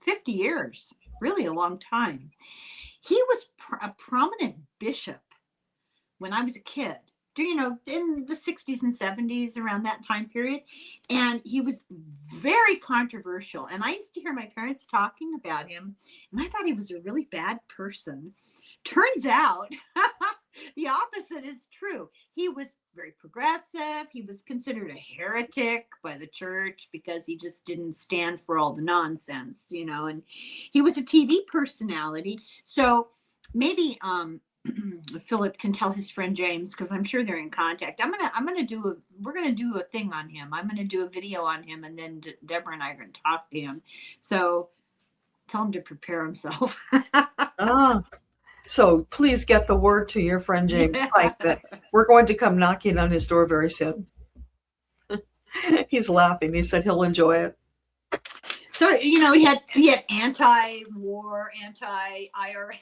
50 years, really a long time. He was a prominent bishop when I was a kid, in the 60s and 70s, around that time period. And he was very controversial. And I used to hear my parents talking about him, and I thought he was a really bad person. Turns out the opposite is true. He was very progressive. He was considered a heretic by the church because he just didn't stand for all the nonsense, and he was a TV personality. So maybe Philip can tell his friend James, because I'm sure they're in contact. We're gonna do a thing on him. I'm gonna do a video on him, and then Deborah and I are gonna talk to him. So tell him to prepare himself. So please get the word to your friend James Pike that we're going to come knocking on his door very soon. He's laughing. He said he'll enjoy it. So he had anti-war, anti-IRS.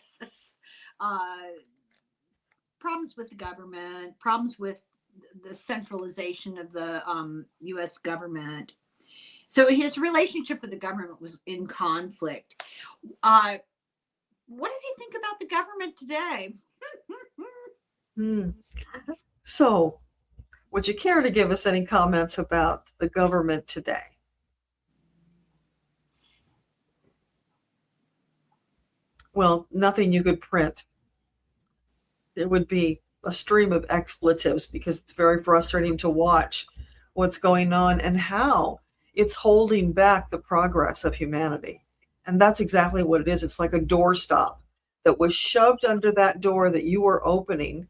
Problems with the government, problems with the centralization of the U.S. government. So his relationship with the government was in conflict. What does he think about the government today? So, would you care to give us any comments about the government today? Well, nothing you could print. It would be a stream of expletives, because it's very frustrating to watch what's going on and how it's holding back the progress of humanity. And that's exactly what it is. It's like a doorstop that was shoved under that door that you were opening.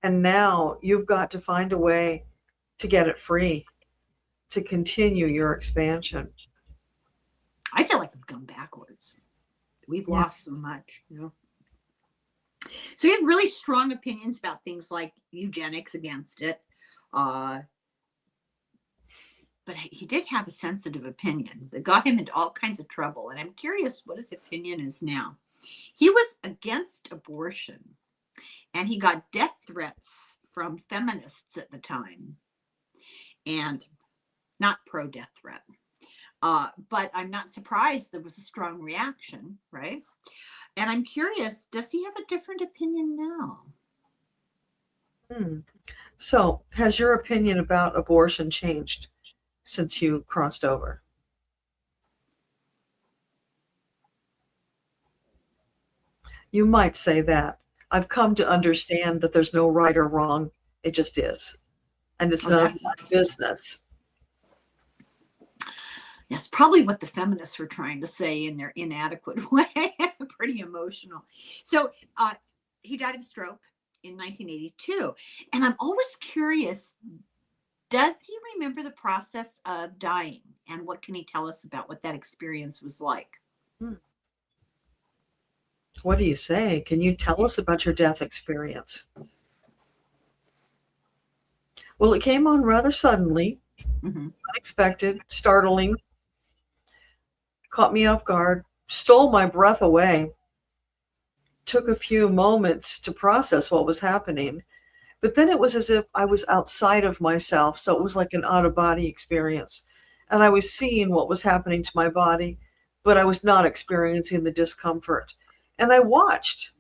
And now you've got to find a way to get it free, to continue your expansion. I feel like we've gone backwards. We've lost so much, So he had really strong opinions about things like eugenics, against it. But he did have a sensitive opinion that got him into all kinds of trouble. And I'm curious what his opinion is now. He was against abortion, and he got death threats from feminists at the time, and not pro-death threat. But I'm not surprised there was a strong reaction, right? And I'm curious, does he have a different opinion now? So, has your opinion about abortion changed since you crossed over? You might say that. I've come to understand that there's no right or wrong. It just is. And it's none of my business. That's probably what the feminists were trying to say in their inadequate way. Pretty emotional. So he died of stroke in 1982. And I'm always curious, does he remember the process of dying? And what can he tell us about what that experience was like? What do you say? Can you tell us about your death experience? Well, it came on rather suddenly, unexpected, startling, caught me off guard, stole my breath away, took a few moments to process what was happening. But then it was as if I was outside of myself. So it was like an out-of-body experience. And I was seeing what was happening to my body, but I was not experiencing the discomfort. And I watched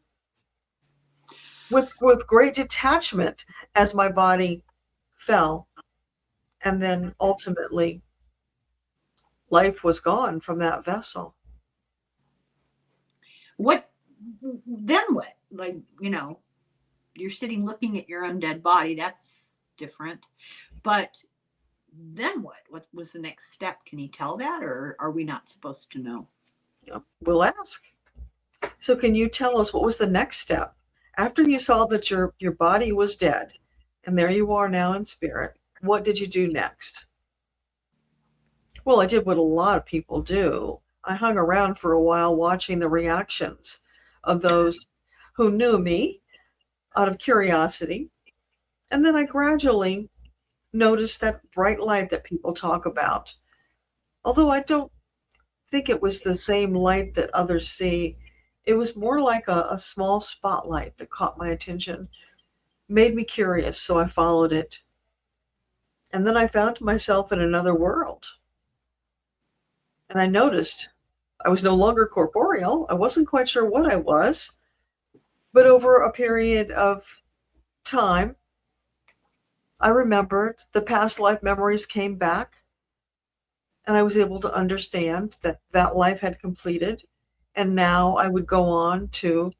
with great detachment as my body fell. And then ultimately, life was gone from that vessel. Then what? Like, you're sitting looking at your own dead body. That's different. But then what? What was the next step? Can you tell that, or are we not supposed to know? We'll ask. So can you tell us what was the next step? After you saw that your body was dead, and there you are now in spirit, what did you do next? Well, I did what a lot of people do. I hung around for a while watching the reactions of those who knew me out of curiosity. And then I gradually noticed that bright light that people talk about. Although I don't think it was the same light that others see. It was more like a small spotlight that caught my attention, made me curious, so I followed it. And then I found myself in another world. And I noticed I was no longer corporeal. I wasn't quite sure what I was. But over a period of time, I remembered the past life memories came back. And I was able to understand that that life had completed. And now I would go on to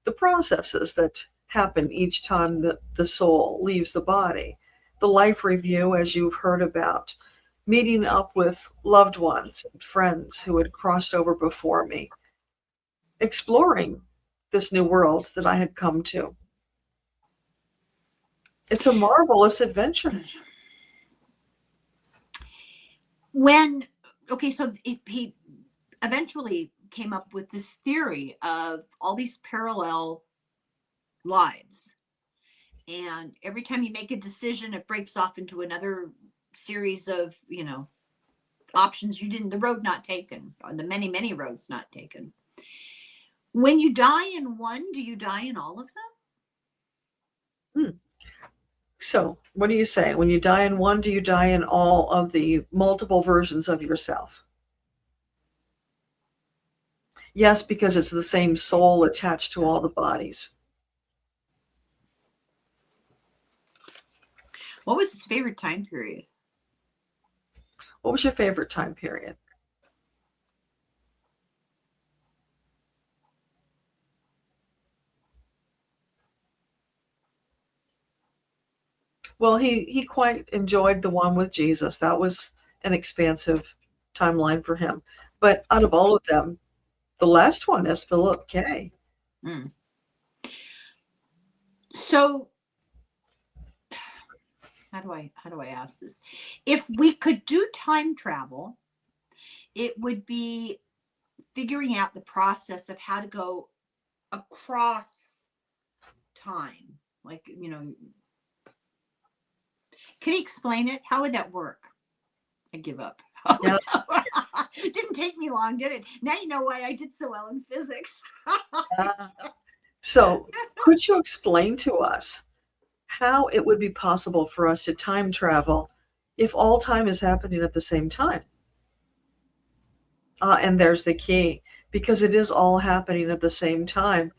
the processes that happen each time that the soul leaves the body. The life review, as you've heard about, meeting up with loved ones and friends who had crossed over before me, exploring this new world that I had come to. It's a marvelous adventure. So he eventually came up with this theory of all these parallel lives. And every time you make a decision, it breaks off into another series of, options the road not taken, or the many, many roads not taken. When you die in one, do you die in all of them? So, what do you say? When you die in one, do you die in all of the multiple versions of yourself? Yes, because it's the same soul attached to all the bodies. What was his favorite time period? What was your favorite time period? Well, he quite enjoyed the one with Jesus. That was an expansive timeline for him. But out of all of them, the last one is Philip K. So how do I ask this? If we could do time travel, it would be figuring out the process of how to go across time. Like, can you explain it? How would that work? I give up. Yeah. It didn't take me long, did it? Now you know why I did so well in physics. So, could you explain to us how it would be possible for us to time travel if all time is happening at the same time? And there's the key, because it is all happening at the same time.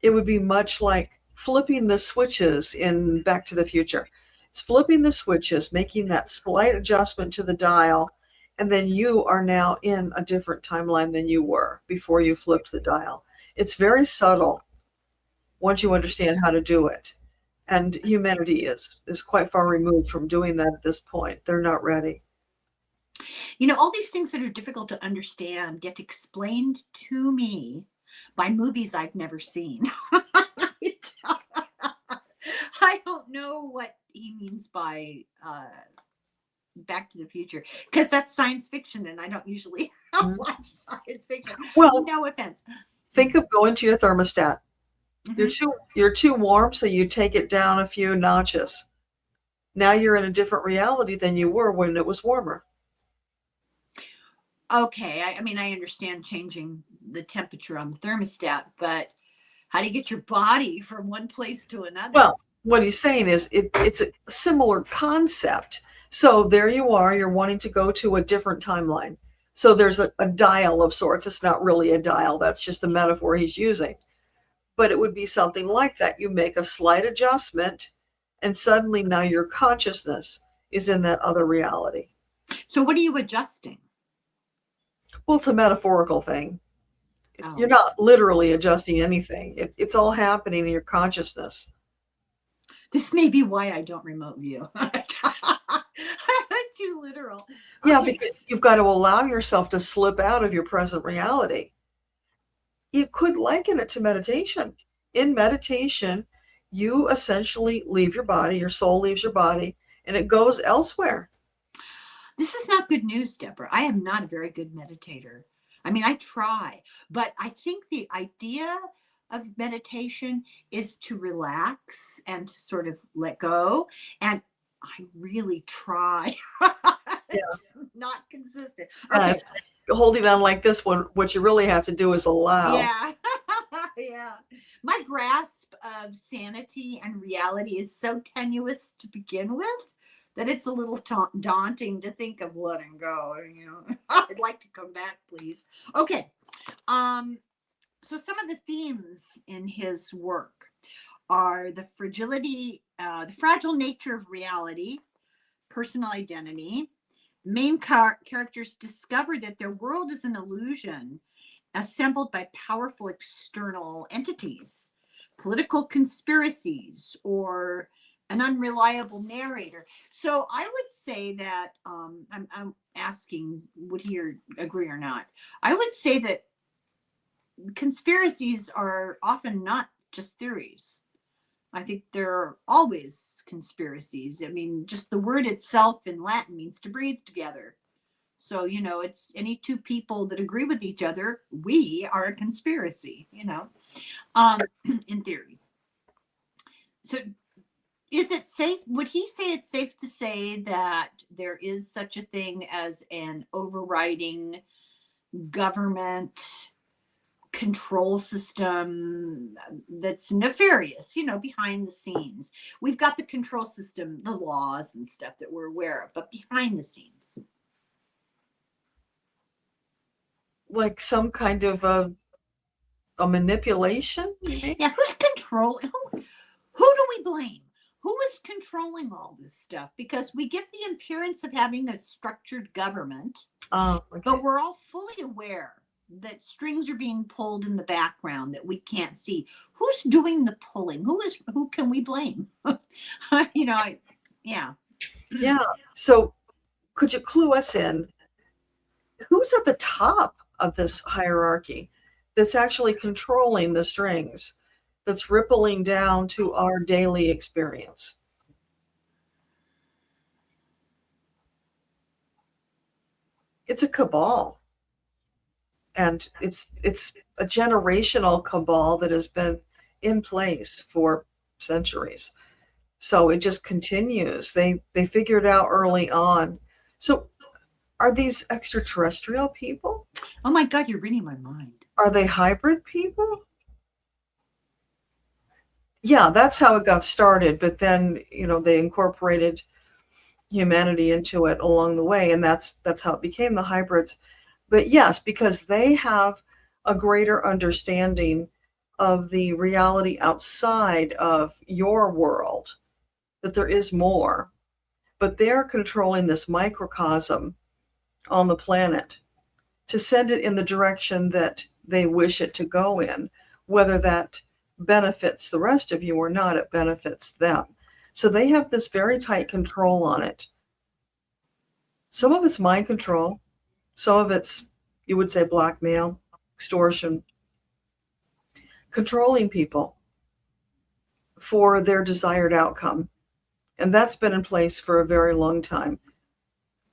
It would be much like flipping the switches in Back to the Future. It's flipping the switches, making that slight adjustment to the dial, and then you are now in a different timeline than you were before you flipped the dial. It's very subtle once you understand how to do it. And humanity is quite far removed from doing that at this point. They're not ready. All these things that are difficult to understand get explained to me by movies I've never seen. I don't know what he means by Back to the Future, because that's science fiction, and I don't usually watch science fiction. Well, no offense. Think of going to your thermostat. Mm-hmm. You're too warm, so you take it down a few notches. Now you're in a different reality than you were when it was warmer. Okay, I understand changing the temperature on the thermostat, but how do you get your body from one place to another? Well, what he's saying is it's a similar concept. So there you are, you're wanting to go to a different timeline. So there's a dial of sorts. It's not really a dial. That's just the metaphor he's using. But it would be something like that. You make a slight adjustment, and suddenly now your consciousness is in that other reality. So what are you adjusting? Well, it's a metaphorical thing. You're not literally adjusting anything. It's all happening in your consciousness. This may be why I don't remote view. I'm too literal. Yeah, because you've got to allow yourself to slip out of your present reality. You could liken it to meditation. In meditation, you essentially leave your body, your soul leaves your body, and it goes elsewhere. This is not good news, Deborah. I am not a very good meditator. I try, but I think the idea of meditation is to relax and to sort of let go. And I really try. It's not consistent. Okay. Holding on like this one, what you really have to do is allow. Yeah. Yeah. My grasp of sanity and reality is so tenuous to begin with that it's a little daunting to think of letting go. I'd like to come back, please. Okay. Um, so some of the themes in his work are the the fragile nature of reality, personal identity. Main characters discover that their world is an illusion assembled by powerful external entities, political conspiracies, or an unreliable narrator. So I would say that I'm asking, would he agree or not? I would say that conspiracies are often not just theories. I think there are always conspiracies. I mean, just the word itself in Latin means to breathe together. So, it's any two people that agree with each other, we are a conspiracy, in theory. So, is it safe? Would he say it's safe to say that there is such a thing as an overriding government control system that's nefarious, behind the scenes? We've got the control system, the laws and stuff that we're aware of, but behind the scenes. Like some kind of a manipulation, you mean? Yeah, who's controlling? Who do we blame? Who is controlling all this stuff? Because we get the appearance of having a structured government, Okay. but we're all fully aware that strings are being pulled in the background that we can't see. Who's doing the pulling? Who can we blame? Yeah. Yeah. So could you clue us in? Who's at the top of this hierarchy that's actually controlling the strings, that's rippling down to our daily experience? It's a cabal. And it's a generational cabal that has been in place for centuries. So it just continues. They figured out early on. So are these extraterrestrial people? Oh my God, you're reading my mind. Are they hybrid people? Yeah, that's how it got started. But then, they incorporated humanity into it along the way, and that's how it became the hybrids. But yes, because they have a greater understanding of the reality outside of your world, that there is more, but they're controlling this microcosm on the planet to send it in the direction that they wish it to go in. Whether that benefits the rest of you or not, it benefits them. So they have this very tight control on it. Some of it's mind control. Some of it's, you would say, blackmail, extortion, controlling people for their desired outcome. And that's been in place for a very long time.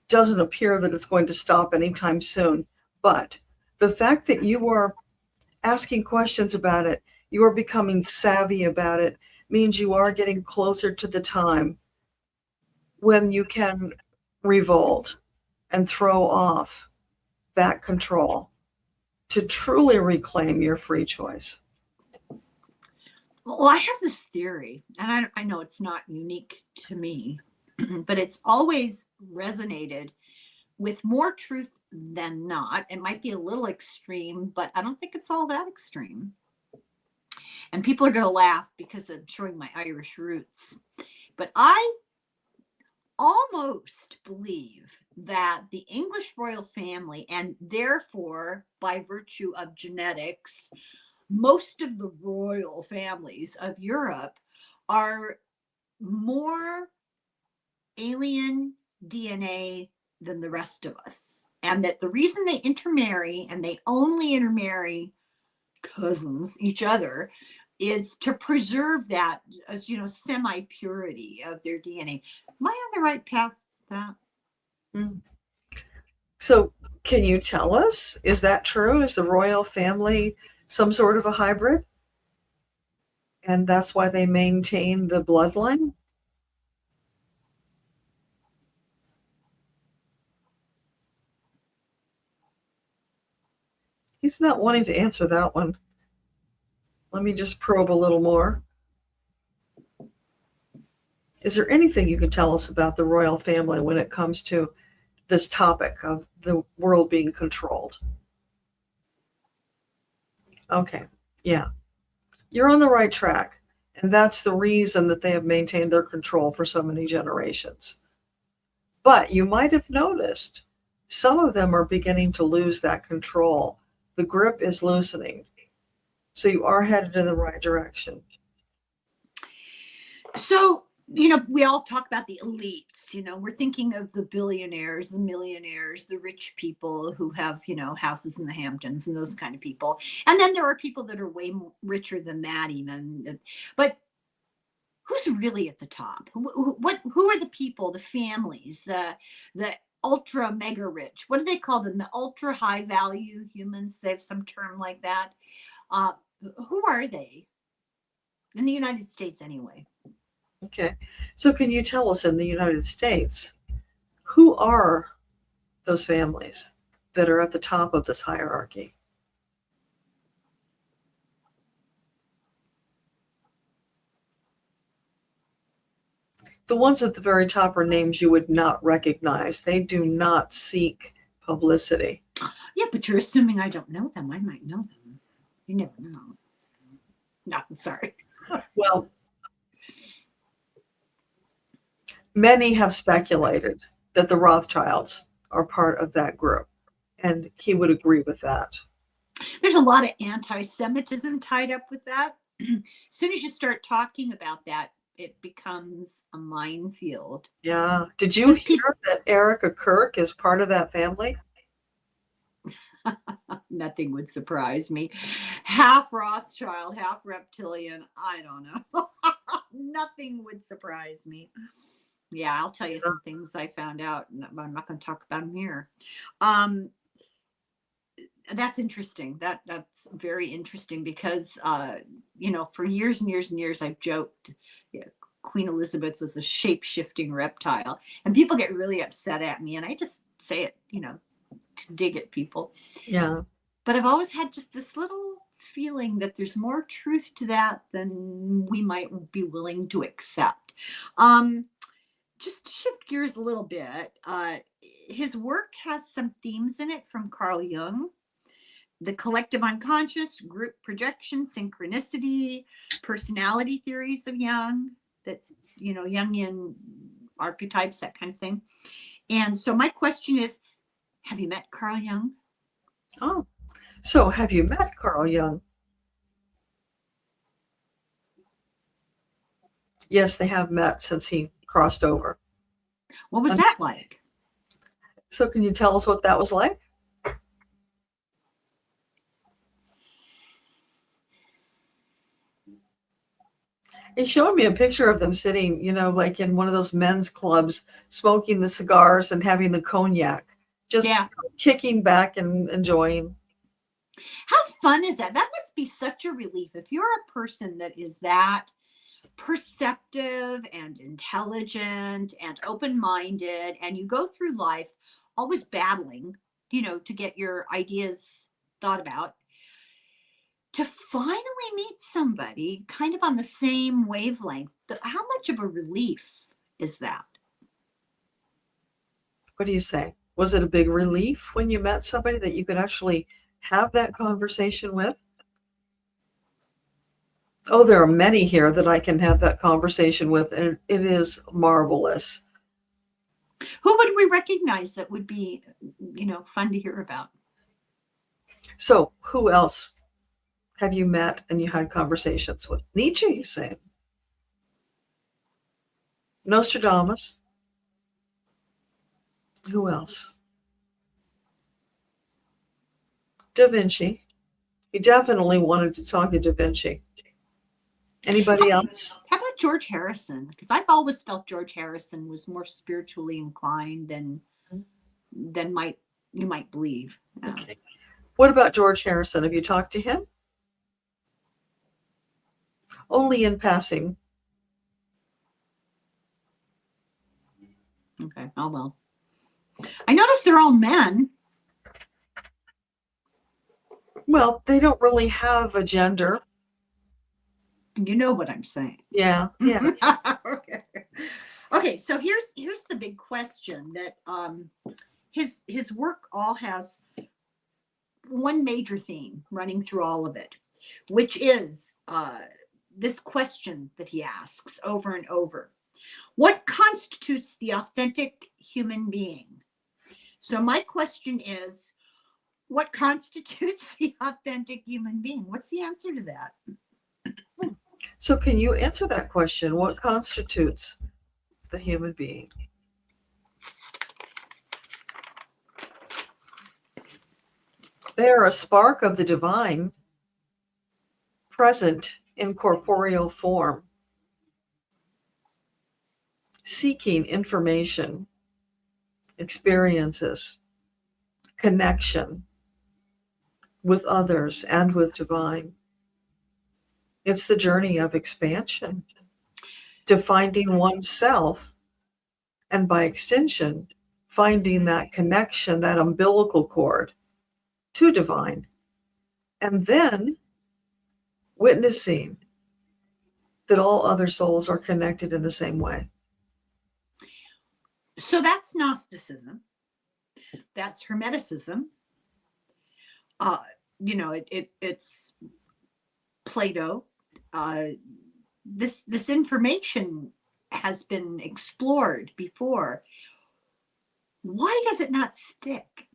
Doesn't appear that it's going to stop anytime soon. But the fact that you are asking questions about it, you are becoming savvy about it, means you are getting closer to the time when you can revolt and throw off that control to truly reclaim your free choice. Well, I have this theory, and I know it's not unique to me, but it's always resonated with more truth than not. It might be a little extreme, but I don't think it's all that extreme. And people are going to laugh because I'm showing my Irish roots. But I almost believe that the English royal family, and therefore by virtue of genetics, most of the royal families of Europe are more alien DNA than the rest of us. And that the reason they intermarry, and they only intermarry cousins, each other, is to preserve that as, semi-purity of their DNA. Am I on the right path with that? Mm. So can you tell us, is that true? Is the royal family some sort of a hybrid? And that's why they maintain the bloodline? He's not wanting to answer that one. Let me just probe a little more. Is there anything you can tell us about the royal family when it comes to this topic of the world being controlled? Okay, yeah. You're on the right track. And that's the reason that they have maintained their control for so many generations. But you might have noticed some of them are beginning to lose that control. The grip is loosening. So you are headed in the right direction. So, we all talk about the elites. We're thinking of the billionaires, the millionaires, the rich people who have, houses in the Hamptons and those kind of people. And then there are people that are way richer than that even. But who's really at the top? Who are the people, the families, the ultra mega rich? What do they call them? The ultra high value humans? They have some term like that. Who are they? In the United States, anyway. Okay. So can you tell us in the United States, who are those families that are at the top of this hierarchy? The ones at the very top are names you would not recognize. They do not seek publicity. Yeah, but you're assuming I don't know them. I might know them. You never know. No, I'm sorry. Well, many have speculated that the Rothschilds are part of that group, and he would agree with that. There's a lot of anti-Semitism tied up with that. As soon as you start talking about that, it becomes a minefield. Yeah. Did you hear that Erica Kirk is part of that family? Nothing would surprise me. Half Rothschild, half reptilian. I don't know. Nothing would surprise me. Yeah, I'll tell you some things I found out, but I'm not going to talk about them here. That's interesting. That's very interesting because, for years and years and years, I've joked, Queen Elizabeth was a shape-shifting reptile, and people get really upset at me, and I just say it, to dig at people. Yeah. But I've always had just this little feeling that there's more truth to that than we might be willing to accept. Just to shift gears a little bit, his work has some themes in it from Carl Jung. The collective unconscious, group projection, synchronicity, personality theories of Jung, that, Jungian archetypes, that kind of thing. And so my question is, have you met Carl Jung? Oh, so have you met Carl Jung? Yes, they have met since he crossed over. What was that like? So can you tell us what that was like? He showed me a picture of them sitting, like in one of those men's clubs, smoking the cigars and having the cognac, just kicking back and enjoying. How fun is that? That must be such a relief. If you're a person that is that perceptive and intelligent and open-minded, and you go through life always battling, to get your ideas thought about, to finally meet somebody kind of on the same wavelength, how much of a relief is that? What do you say? Was it a big relief when you met somebody that you could actually have that conversation with? Oh, there are many here that I can have that conversation with, and it is marvelous. Who would we recognize that would be, fun to hear about? So who else have you met and you had conversations with? Nietzsche, you say? Nostradamus? Who else? Da Vinci. He definitely wanted to talk to Da Vinci. Anybody else? How about George Harrison? Because I've always felt George Harrison was more spiritually inclined than you might believe. Yeah. Okay. What about George Harrison? Have you talked to him? Only in passing. Okay. Oh, well. I notice they're all men. Well, they don't really have a gender. You know what I'm saying. Yeah. Yeah. Okay. Okay, so here's the big question that his work all has one major theme running through all of it, which is this question that he asks over and over. What constitutes the authentic human being? So my question is, what constitutes the authentic human being? What's the answer to that? So can you answer that question? What constitutes the human being? They are a spark of the divine present in corporeal form, seeking information, experiences, connection with others and with divine. It's the journey of expansion to finding oneself, and by extension, finding that connection, that umbilical cord to divine, and then witnessing that all other souls are connected in the same way. So that's Gnosticism. That's Hermeticism. It's Plato. This information has been explored before. Why does it not stick?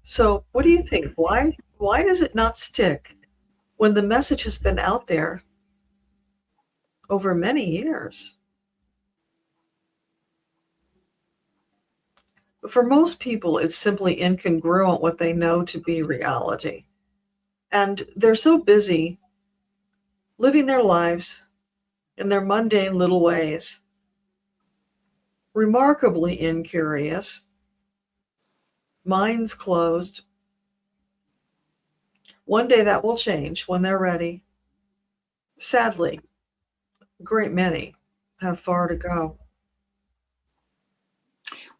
So what do you think? Why does it not stick when the message has been out there over many years? But for most people, it's simply incongruent what they know to be reality. And they're so busy living their lives in their mundane little ways, remarkably incurious, minds closed. One day that will change when they're ready. Sadly, a great many have far to go.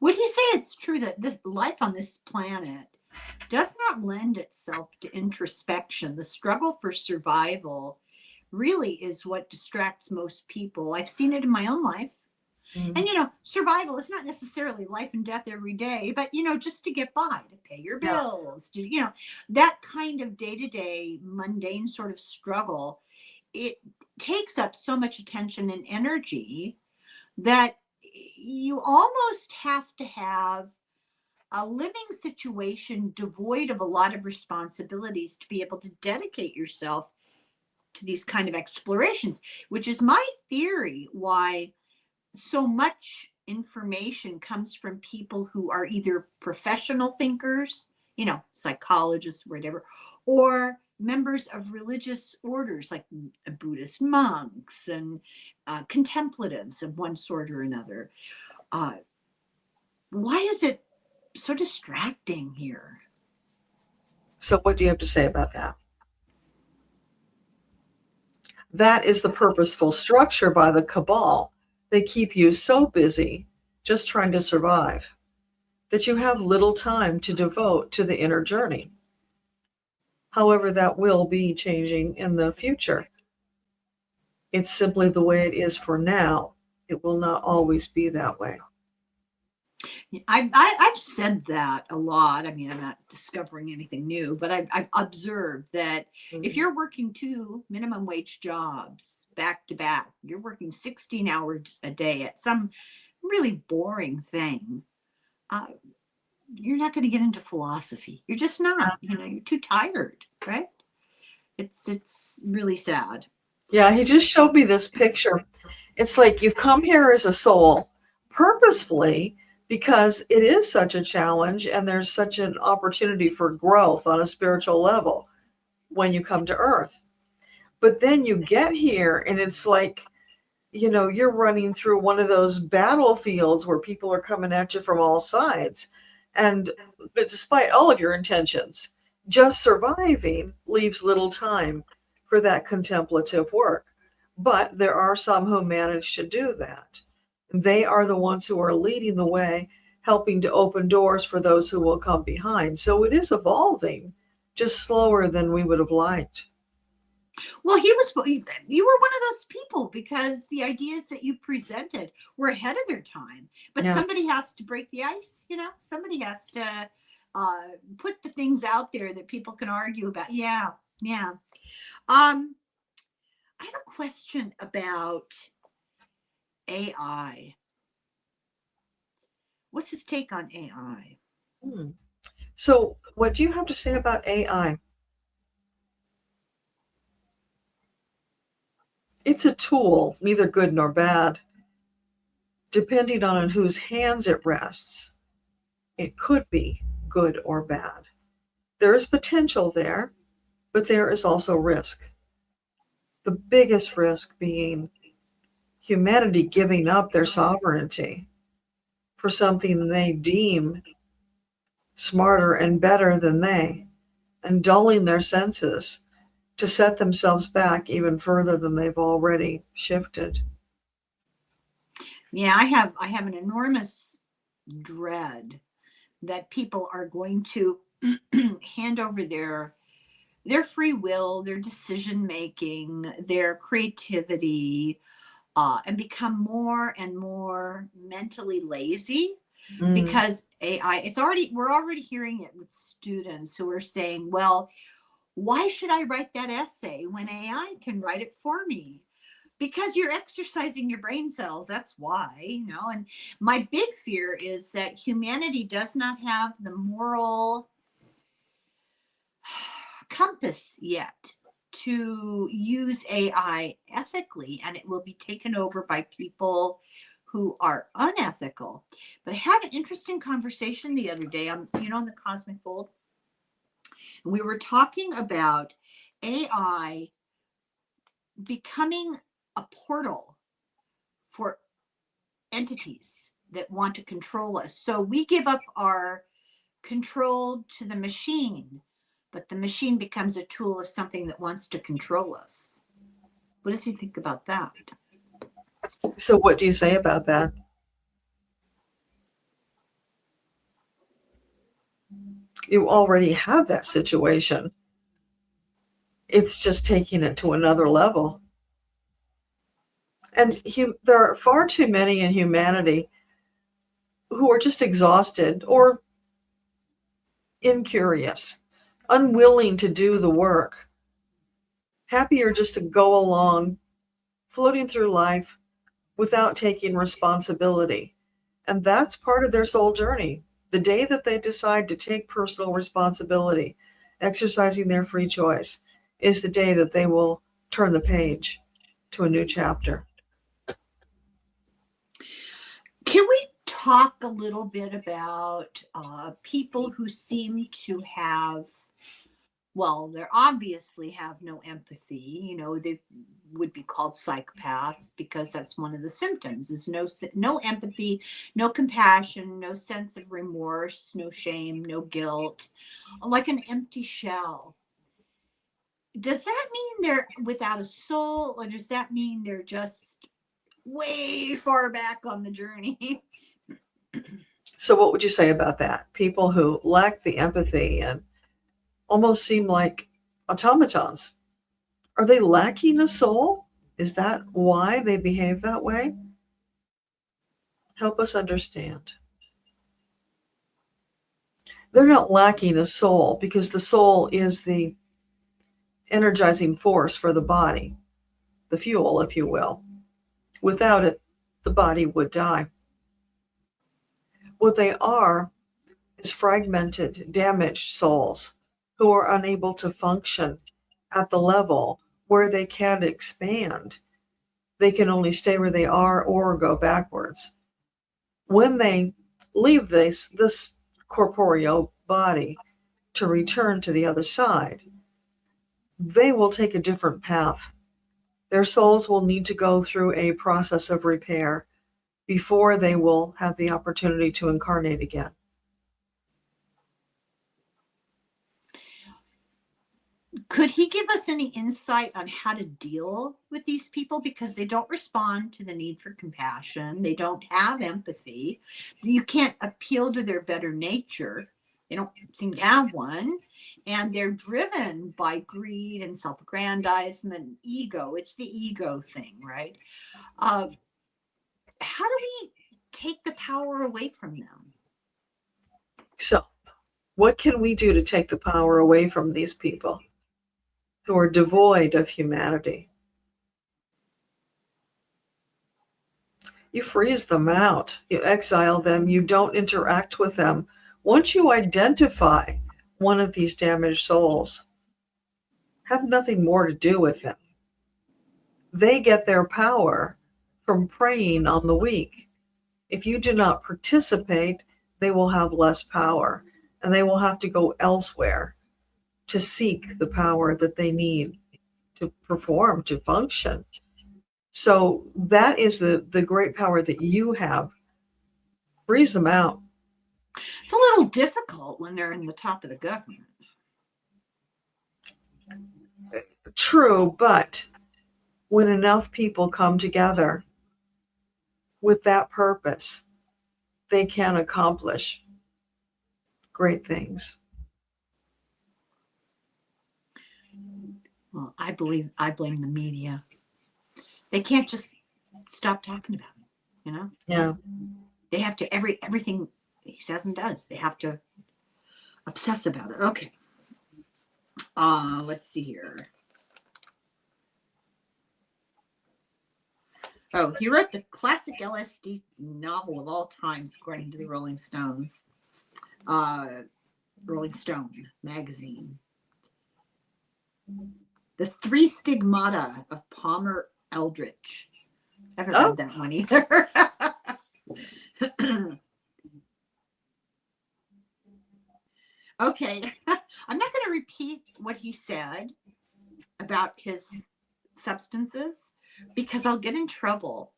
Would you say it's true that this life on this planet does not lend itself to introspection? The struggle for survival really is what distracts most people. I've seen it in my own life. Mm. And, survival is not necessarily life and death every day, but, just to get by, to pay your bills, that kind of day-to-day mundane sort of struggle, it takes up so much attention and energy that you almost have to have a living situation devoid of a lot of responsibilities to be able to dedicate yourself to these kind of explorations, which is my theory why so much information comes from people who are either professional thinkers, psychologists, whatever, or members of religious orders like Buddhist monks and contemplatives of one sort or another. Why is it so distracting here? So what do you have to say about that? That is the purposeful structure by the cabal. They keep you so busy just trying to survive that you have little time to devote to the inner journey. However, that will be changing in the future. It's simply the way it is for now. It will not always be that way. I've said that a lot. I mean, I'm not discovering anything new, but I've observed that if you're working 2 minimum wage jobs back to back, you're working 16 hours a day at some really boring thing, you're not going to get into philosophy. You're just not. You're too tired, right? It's really sad. Yeah, he just showed me this picture. It's like you've come here as a soul purposefully, because it is such a challenge and there's such an opportunity for growth on a spiritual level when you come to Earth. But then you get here and it's like, you're running through one of those battlefields where people are coming at you from all sides. And despite all of your intentions, just surviving leaves little time for that contemplative work. But there are some who manage to do that. They are the ones who are leading the way, helping to open doors for those who will come behind. So it is evolving, just slower than we would have liked. Well, you were one of those people because the ideas that you presented were ahead of their time. But Yeah. somebody has to break the ice, somebody has to put the things out there that people can argue about. Yeah, yeah. Um, I have a question about AI. What's his take on AI? Hmm. So, what do you have to say about AI? It's a tool, neither good nor bad. Depending on in whose hands it rests, it could be good or bad. There is potential there, but there is also risk. The biggest risk being humanity giving up their sovereignty for something they deem smarter and better than they, and dulling their senses to set themselves back even further than they've already shifted. Yeah, I have an enormous dread that people are going to hand over their free will, their decision making, their creativity, and become more and more mentally lazy Mm. because AI. We're already hearing it with students who are saying, "Well, why should I write that essay when AI can write it for me?" Because you're exercising your brain cells. That's why. And my big fear is that humanity does not have the moral compass yet to use AI ethically, and it will be taken over by people who are unethical. But I had an interesting conversation the other day on the Cosmic Fold, and we were talking about AI becoming a portal for entities that want to control us. So we give up our control to the machine, but the machine becomes a tool of something that wants to control us. What does he think about that? So, what do you say about that? You already have that situation. It's just taking it to another level. And there are far too many in humanity who are just exhausted or incurious, unwilling to do the work, happier just to go along, floating through life without taking responsibility. And that's part of their soul journey. The day that they decide to take personal responsibility, exercising their free choice, is the day that they will turn the page to a new chapter. Can we talk a little bit about people who seem to have, well, they obviously have no empathy. They would be called psychopaths because that's one of the symptoms is no empathy, no compassion, no sense of remorse, no shame, no guilt, like an empty shell. Does that mean they're without a soul, or does that mean they're just way far back on the journey? So, what would you say about that? People who lack the empathy and almost seem like automatons. Are they lacking a soul? Is that why they behave that way? Help us understand. They're not lacking a soul because the soul is the energizing force for the body, the fuel, if you will. Without it, the body would die. What they are is fragmented, damaged souls who are unable to function at the level where they can expand. They can only stay where they are or go backwards. When they leave this corporeal body to return to the other side, they will take a different path. Their souls will need to go through a process of repair before they will have the opportunity to incarnate again. Could he give us any insight on how to deal with these people? Because they don't respond to the need for compassion. They don't have empathy. You can't appeal to their better nature. They don't seem to have one. And they're driven by greed and self-aggrandizement and ego. It's the ego thing, right? How do we take the power away from them? So, what can we do to take the power away from these people who are devoid of humanity? You freeze them out. You exile them. You don't interact with them. Once you identify one of these damaged souls, have nothing more to do with them. They get their power from preying on the weak. If you do not participate, they will have less power, and they will have to go elsewhere to seek the power that they need to perform, to function. So that is the great power that you have. Freeze them out. It's a little difficult when they're in the top of the government. True, but when enough people come together with that purpose, they can accomplish great things. Well, I blame the media. They can't just stop talking about it, you know? Yeah. They have to, everything he says and does, they have to obsess about it. Okay. Let's see here. Oh, he wrote the classic LSD novel of all times, according to the Rolling Stones. Rolling Stone magazine. The Three Stigmata of Palmer Eldritch. I haven't read that one either. Okay. I'm not going to repeat what he said about his substances because I'll get in trouble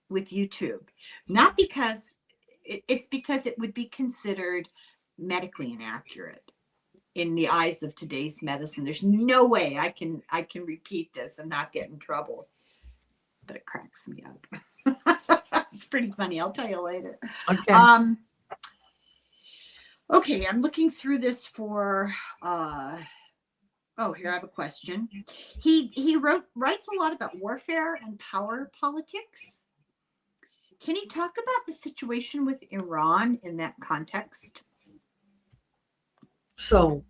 with YouTube. Not because it's because it would be considered medically inaccurate in the eyes of today's medicine. There's no way I can repeat this and not get in trouble. But it cracks me up. It's pretty funny. I'll tell you later. Okay. Okay, I'm looking through this for here I have a question. He writes a lot about warfare and power politics. Can you talk about the situation with Iran in that context? So,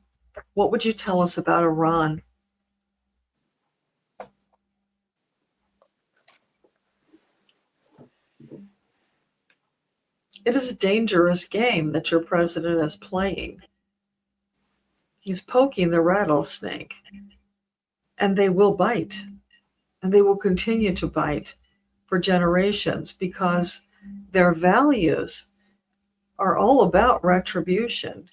what would you tell us about Iran? It is a dangerous game that your president is playing. He's poking the rattlesnake, and they will bite, and they will continue to bite for generations because their values are all about retribution,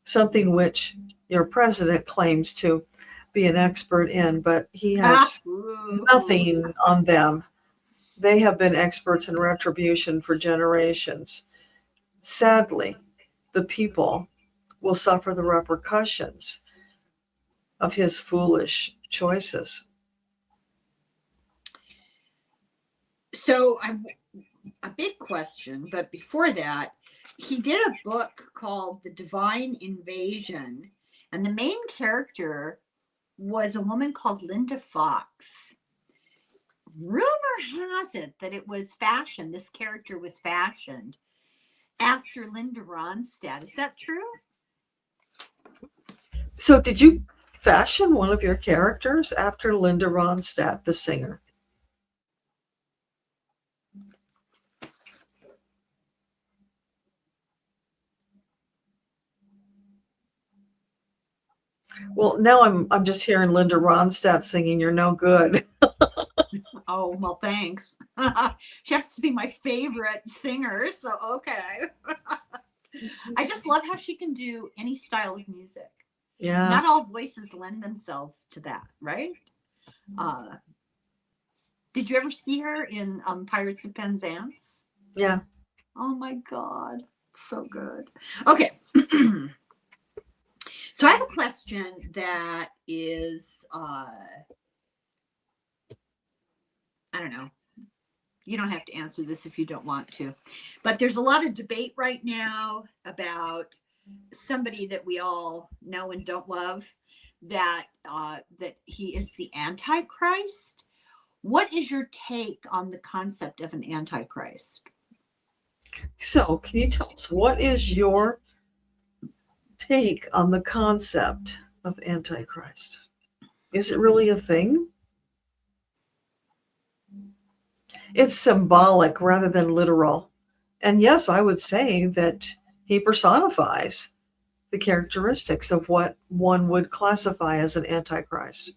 something which your president claims to be an expert in, but he has nothing on them. They have been experts in retribution for generations. Sadly, the people will suffer the repercussions of his foolish choices. So a big question, but before that, he did a book called The Divine Invasion, and the main character was a woman called Linda Fox. Rumor has it that it was fashioned, this character was fashioned after Linda Ronstadt. Is that true? So did you fashion one of your characters after Linda Ronstadt, the singer? Well, now I'm just hearing Linda Ronstadt singing "You're No Good." Oh, well, thanks. She happens to be my favorite singer, so okay. I just love how she can do any style of music. Yeah. Not all voices lend themselves to that, right? Did you ever see her in Pirates of Penzance? Yeah. Oh my God, so good. Okay. So I have a question that is, I don't know. You don't have to answer this if you don't want to. But there's a lot of debate right now about somebody that we all know and don't love, that that he is the Antichrist. What is your take on the concept of an Antichrist? So, can you tell us what is your take on the concept of Antichrist? Is it really a thing? It's symbolic rather than literal. And yes, I would say that he personifies the characteristics of what one would classify as an Antichrist.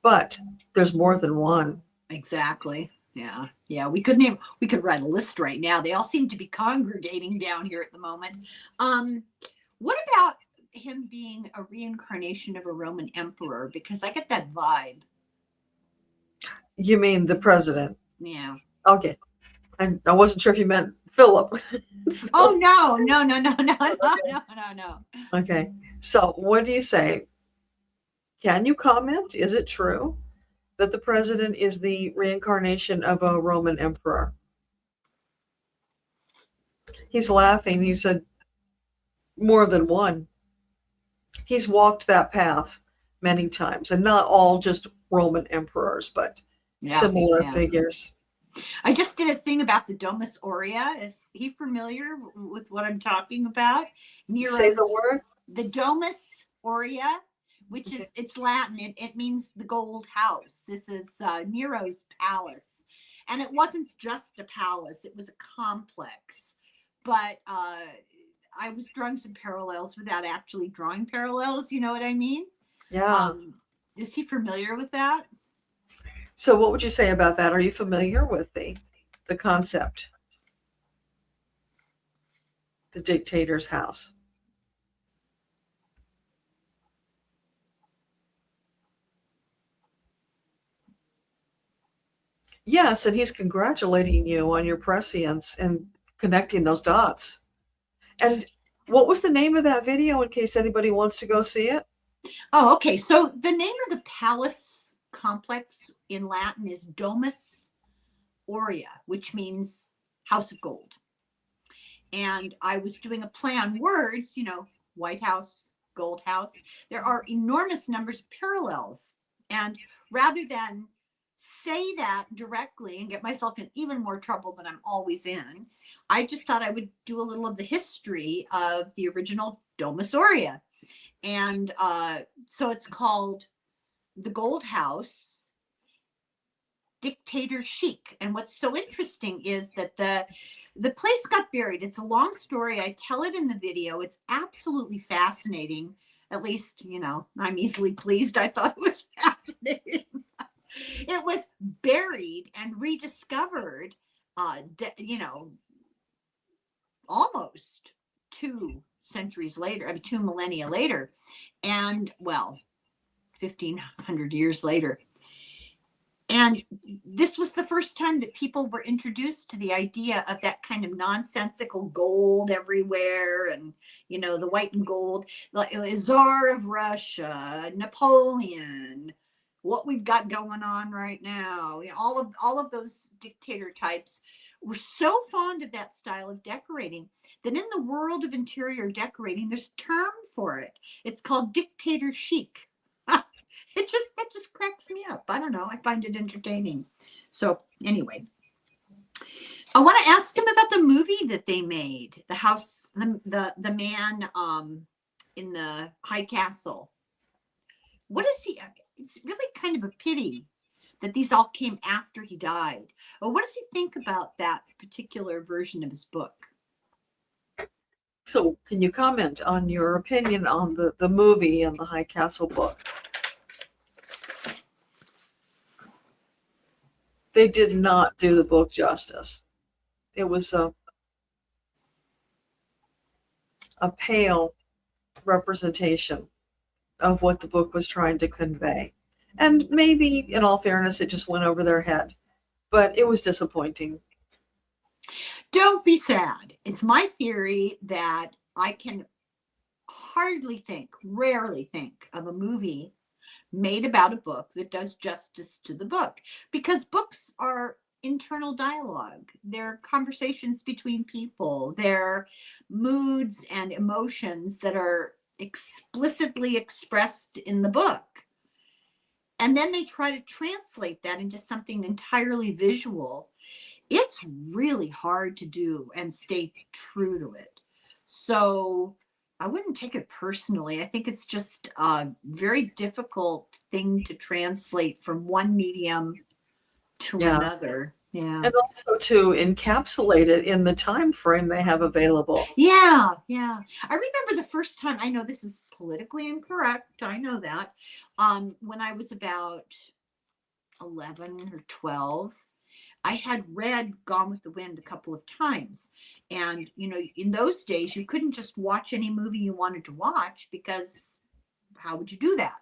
But there's more than one. Exactly. Yeah. Yeah. We could write a list right now. They all seem to be congregating down here at the moment. What about him being a reincarnation of a Roman emperor? Because I get that vibe. You mean the president? Yeah. Okay. I wasn't sure if you meant Philip. So, oh, no. Okay. So what do you say? Can you comment? Is it true that the president is the reincarnation of a Roman emperor? He's laughing. He said more than one. He's walked that path many times, and not all just Roman emperors, but similar figures. I just did a thing about the Domus Aurea. Is he familiar with what I'm talking about? Say the word. The Domus Aurea, which is, it's Latin. It means the gold house. This is Nero's palace. And it wasn't just a palace. It was a complex. But I was drawing some parallels without actually drawing parallels. You know what I mean? Yeah. Is he familiar with that? So what would you say about that? Are you familiar with the concept? The dictator's house. Yes, and he's congratulating you on your prescience and connecting those dots. And what was the name of that video in case anybody wants to go see it? Oh, okay. So the name of the palace complex in Latin is Domus Aurea, which means house of gold. And I was doing a play on words, White House, Gold House. There are enormous numbers of parallels. And rather than say that directly and get myself in even more trouble than I'm always in, I just thought I would do a little of the history of the original Domus Aurea. And so it's called The Gold House, Dictator Chic. And what's so interesting is that the place got buried. It's a long story. I tell it in the video. It's absolutely fascinating. At least, I'm easily pleased. I thought it was fascinating. It was buried and rediscovered, almost 2 centuries later, 2 millennia later. And, 1,500 years later. And this was the first time that people were introduced to the idea of that kind of nonsensical gold everywhere. And, the white and gold, the Tsar of Russia, Napoleon, what we've got going on right now. All of those dictator types were so fond of that style of decorating that in the world of interior decorating, there's a term for it. It's called dictator chic. It just cracks me up. I don't know. I find it entertaining. So anyway, I want to ask him about the movie that they made, the house, the man in the high castle. What is he? It's really kind of a pity that these all came after he died. Well, what does he think about that particular version of his book? So can you comment on your opinion on the movie and the High Castle book? They did not do the book justice. It was a pale representation of what the book was trying to convey. And maybe, in all fairness, it just went over their head. But it was disappointing. Don't be sad. It's my theory that I can rarely think of a movie made about a book that does justice to the book, because books are internal dialogue. They're conversations between people. They're moods and emotions that are explicitly expressed in the book. And then they try to translate that into something entirely visual. It's really hard to do and stay true to it. So I wouldn't take it personally. I think it's just a very difficult thing to translate from one medium to Yeah. another. Yeah. And also to encapsulate it in the time frame they have available. Yeah. I remember the first time, I know this is politically incorrect, I know that, when I was about 11 or 12, I had read Gone with the Wind a couple of times. And, you know, in those days, you couldn't just watch any movie you wanted to watch, because how would you do that?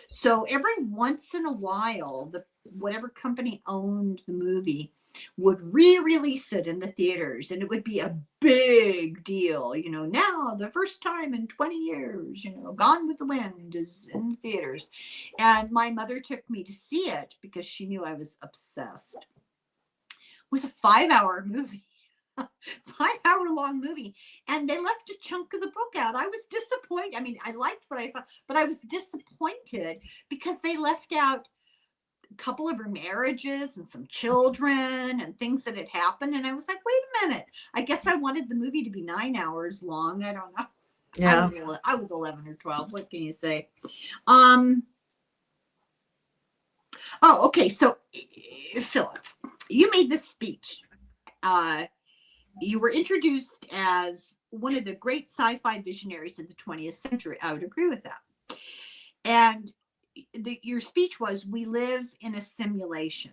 So every once in a while, whatever company owned the movie would re-release it in the theaters, and it would be a big deal. You know, now the first time in 20 years, you know, Gone with the Wind is in the theaters. And my mother took me to see it because she knew I was obsessed. It was a 5-hour movie. 5-hour long movie, and they left a chunk of the book out. I was disappointed. I mean, I liked what I saw, but I was disappointed because they left out a couple of her marriages and some children and things that had happened. And I was like, wait a minute. I guess I wanted the movie to be 9 hours long. I don't know. Yeah. I was 11 or 12. What can you say? Oh, okay. So, Philip, you made this speech. You were introduced as one of the great sci-fi visionaries of the 20th century. I would agree with that. And your speech was, we live in a simulation.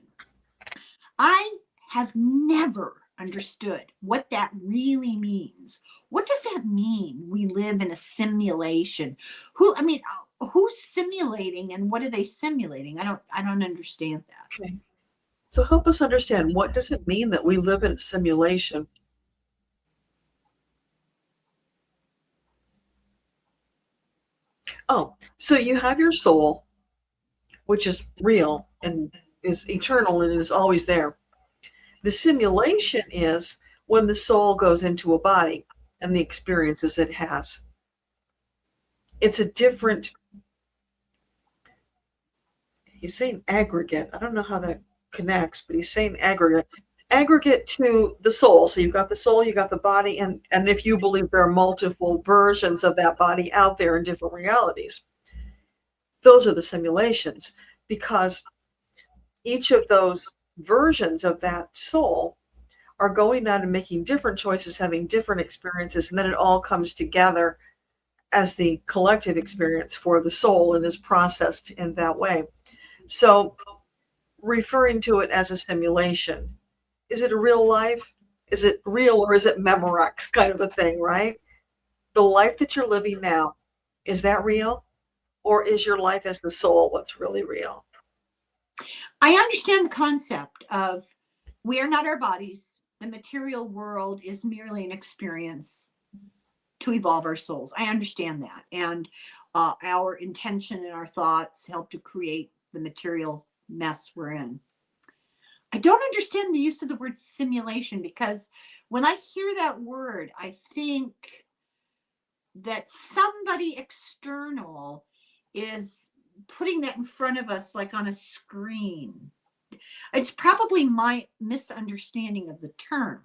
I have never understood what that really means. What does that mean? We live in a simulation. Who's simulating, and what are they simulating? I don't understand that. Okay. So help us understand, what does it mean that we live in a simulation? Oh, so you have your soul, which is real and is eternal and is always there. The simulation is when the soul goes into a body and the experiences it has. It's a different, he's saying aggregate. I don't know how that connects, but he's saying aggregate to the soul. So you've got the soul, you got the body, and if you believe there are multiple versions of that body out there in different realities, those are the simulations, because each of those versions of that soul are going out and making different choices, having different experiences, and then it all comes together as the collective experience for the soul and is processed in that way. So referring to it as a simulation, is it a real life? Is it real, or is it Memorex kind of a thing, right? The life that you're living now, is that real? Or is your life as the soul what's really real? I understand the concept of, we are not our bodies. The material world is merely an experience to evolve our souls. I understand that. And our intention and our thoughts help to create the material mess we're in. I don't understand the use of the word simulation, because when I hear that word, I think that somebody external is putting that in front of us like on a screen. It's probably my misunderstanding of the term.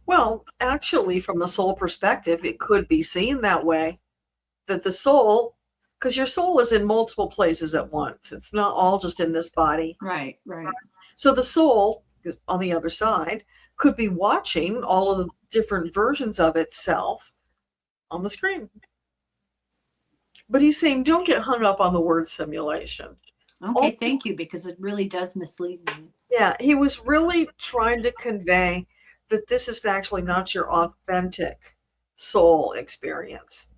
Well, actually, from the soul perspective, it could be seen that way, that the soul, because your soul is in multiple places at once. It's not all just in this body. Right. So the soul, on the other side, could be watching all of the different versions of itself on the screen. But he's saying, don't get hung up on the word simulation. Okay, thank you, because it really does mislead me. Yeah, he was really trying to convey that this is actually not your authentic soul experience.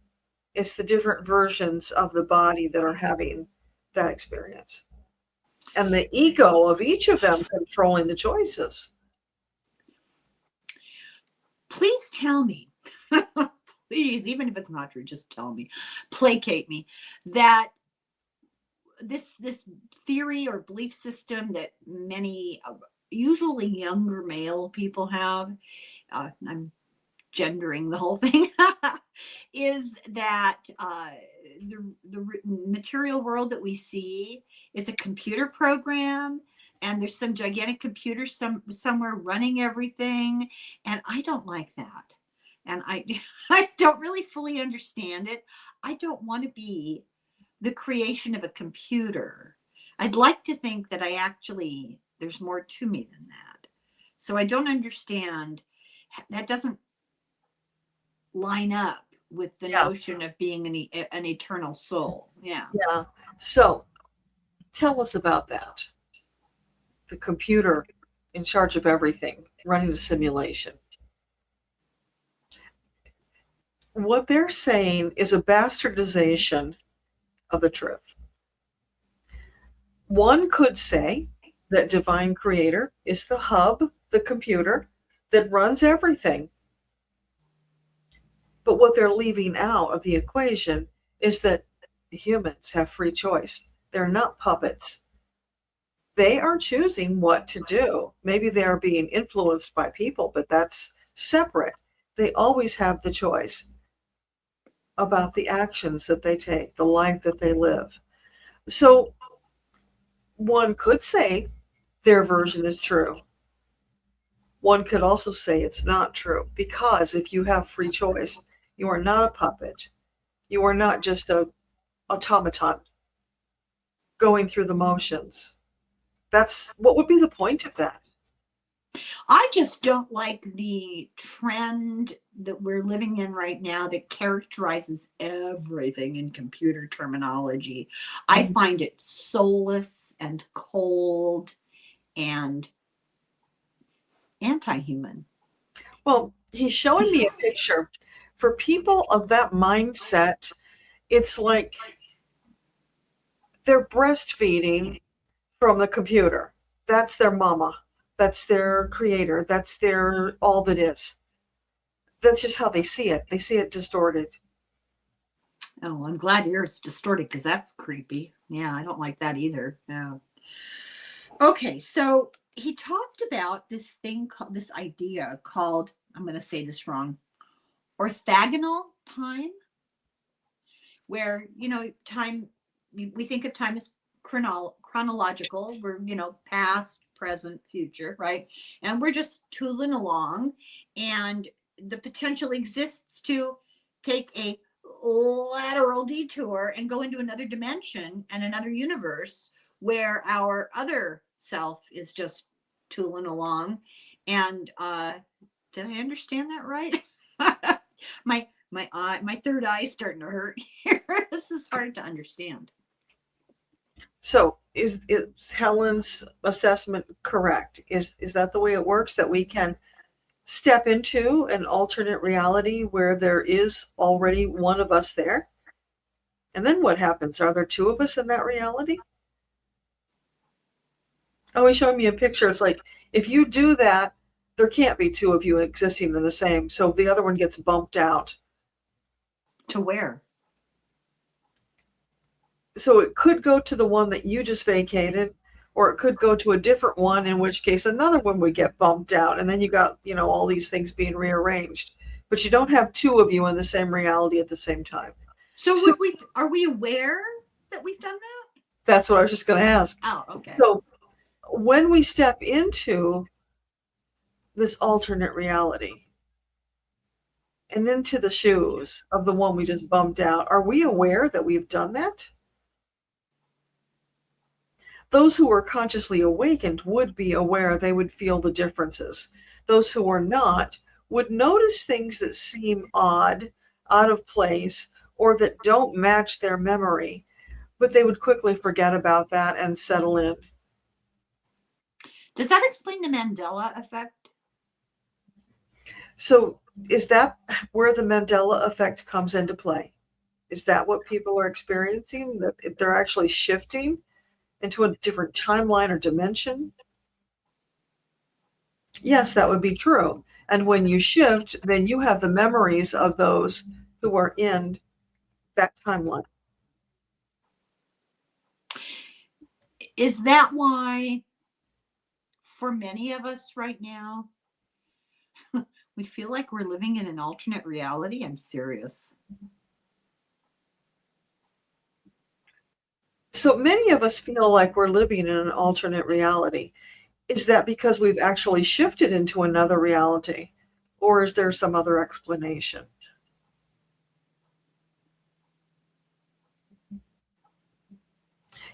It's the different versions of the body that are having that experience. And the ego of each of them controlling the choices. Please tell me, please, even if it's not true, just tell me, placate me, that this theory or belief system that many usually younger male people have, I'm gendering the whole thing, is that the material world that we see is a computer program, and there's some gigantic computer somewhere running everything, and I don't like that. And I don't really fully understand it. I don't want to be the creation of a computer. I'd like to think that there's more to me than that. So I don't understand. That doesn't line up with the notion of being an eternal soul. Yeah. Yeah. So tell us about that. The computer in charge of everything, running a simulation. What they're saying is a bastardization of the truth. One could say that divine creator is the hub, the computer that runs everything. But what they're leaving out of the equation is that humans have free choice. They're not puppets. They are choosing what to do. Maybe they are being influenced by people, but that's separate. They always have the choice about the actions that they take, the life that they live. So one could say their version is true. One could also say it's not true, because if you have free choice, you are not a puppet. You are not just a automaton going through the motions. That's what would be the point of that? I just don't like the trend that we're living in right now that characterizes everything in computer terminology. I find it soulless and cold and anti-human. Well, he's showing me a picture. For people of that mindset, it's like they're breastfeeding from the computer. That's their mama. That's their creator. That's their all that is. That's just how they see it. They see it distorted. Oh, I'm glad to hear it's distorted, because that's creepy. Yeah, I don't like that either. No. Okay, so he talked about this idea called, I'm going to say this wrong, orthogonal time, where, time, we think of time as chronological. We're, past, present, future, right? And we're just tooling along, and the potential exists to take a lateral detour and go into another dimension and another universe where our other self is just tooling along. And did I understand that right? my third eye is starting to hurt here. This is hard to understand. So is Helen's assessment correct? Is that the way it works, that we can step into an alternate reality where there is already one of us there? And then what happens? Are there two of us in that reality? Oh, he's showing me a picture. It's like, if you do that, there can't be two of you existing in the same. So the other one gets bumped out. To where? So it could go to the one that you just vacated, or it could go to a different one, in which case another one would get bumped out. And then you got, all these things being rearranged. But you don't have two of you in the same reality at the same time. So are we aware that we've done that? That's what I was just going to ask. Oh, okay. So when we step into this alternate reality and into the shoes of the one we just bumped out, are we aware that we've done that? Those who are consciously awakened would be aware. They would feel the differences. Those who are not would notice things that seem odd, out of place, or that don't match their memory, but they would quickly forget about that and settle in. Does that explain the Mandela effect? So is that where the Mandela effect comes into play? Is that what people are experiencing? That they're actually shifting into a different timeline or dimension? Yes, that would be true. And when you shift, then you have the memories of those who are in that timeline. Is that why for many of us right now, we feel like we're living in an alternate reality. I'm serious. So many of us feel like we're living in an alternate reality. Is that because we've actually shifted into another reality? Or is there some other explanation?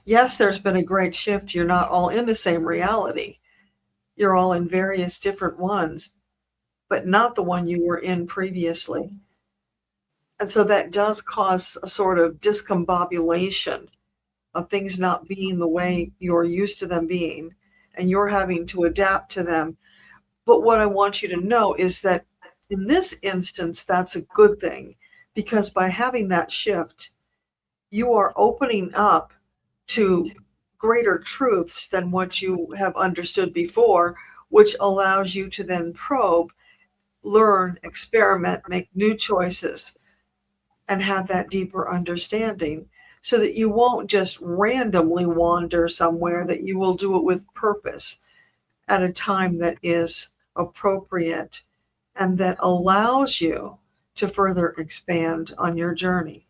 Yes, there's been a great shift. You're not all in the same reality. You're all in various different ones, but not the one you were in previously. And so that does cause a sort of discombobulation of things not being the way you're used to them being, and you're having to adapt to them. But what I want you to know is that in this instance, that's a good thing, because by having that shift, you are opening up to greater truths than what you have understood before, which allows you to then probe, learn, experiment, make new choices, and have that deeper understanding, so that you won't just randomly wander somewhere, that you will do it with purpose at a time that is appropriate and that allows you to further expand on your journey.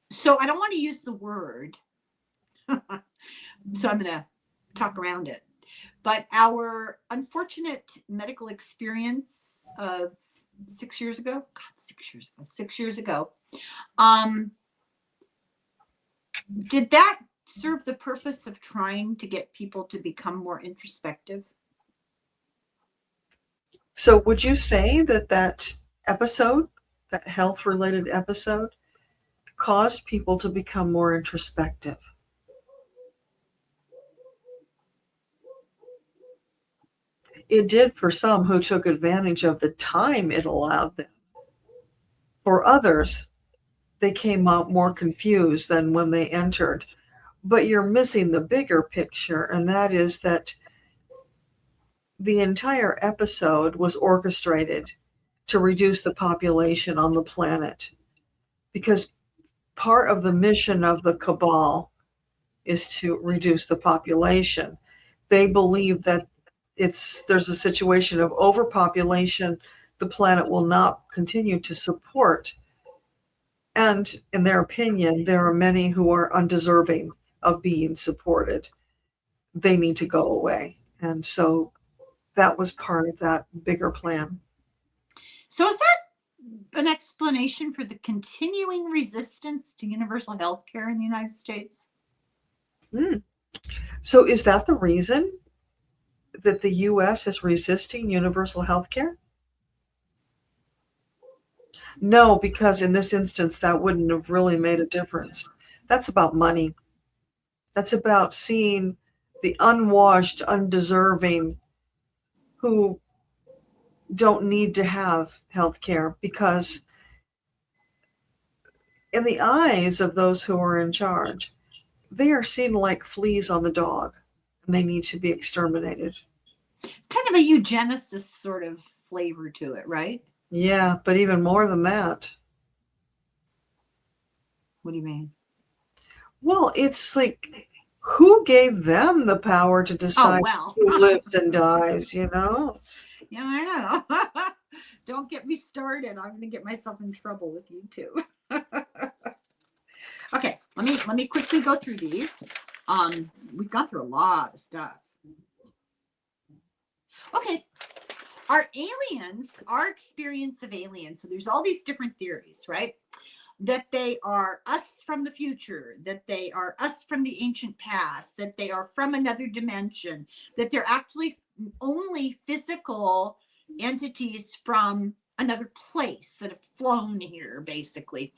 So I don't want to use the word, so I'm going to talk around it. But our unfortunate medical experience of 6 years ago, 6 years ago, did that serve the purpose of trying to get people to become more introspective? So would you say that that episode, that health-related episode, caused people to become more introspective? It did for some who took advantage of the time it allowed them. For others, they came out more confused than when they entered. But you're missing the bigger picture, and that is that the entire episode was orchestrated to reduce the population on the planet, because part of the mission of the cabal is to reduce the population. They believe that there's a situation of overpopulation the planet will not continue to support. And in their opinion, there are many who are undeserving of being supported. They need to go away. And so that was part of that bigger plan. So is that an explanation for the continuing resistance to universal health care in the United States? So is that the reason that the U.S. is resisting universal health care? No, because in this instance, that wouldn't have really made a difference. That's about money. That's about seeing the unwashed, undeserving who don't need to have health care, because in the eyes of those who are in charge, they are seen like fleas on the dog, and they need to be exterminated. Kind of a eugenicist sort of flavor to it, right? Yeah, but even more than that. What do you mean? Well, it's like, who gave them the power to decide who lives and dies, you know? Yeah, I know. Don't get me started. I'm going to get myself in trouble with you too. Okay, let me quickly go through these. We've gone through a lot of stuff. Okay, our experience of aliens. So there's all these different theories, right? That they are us from the future, that they are us from the ancient past, that they are from another dimension, that they're actually only physical entities from another place that have flown here, basically.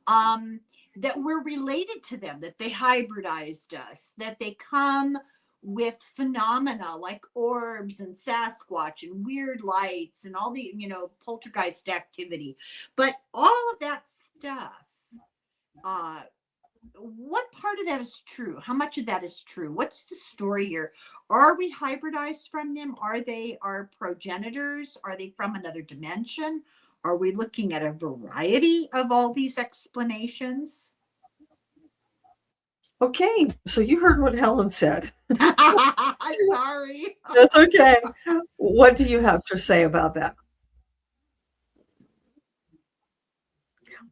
That we're related to them, that they hybridized us, that they come with phenomena like orbs and Sasquatch and weird lights and all the, poltergeist activity. But all of that stuff, what part of that is true? How much of that is true? What's the story here? Are we hybridized from them? Are they our progenitors? Are they from another dimension? Are we looking at a variety of all these explanations? Okay, so you heard what Helen said. Sorry. That's okay. What do you have to say about that?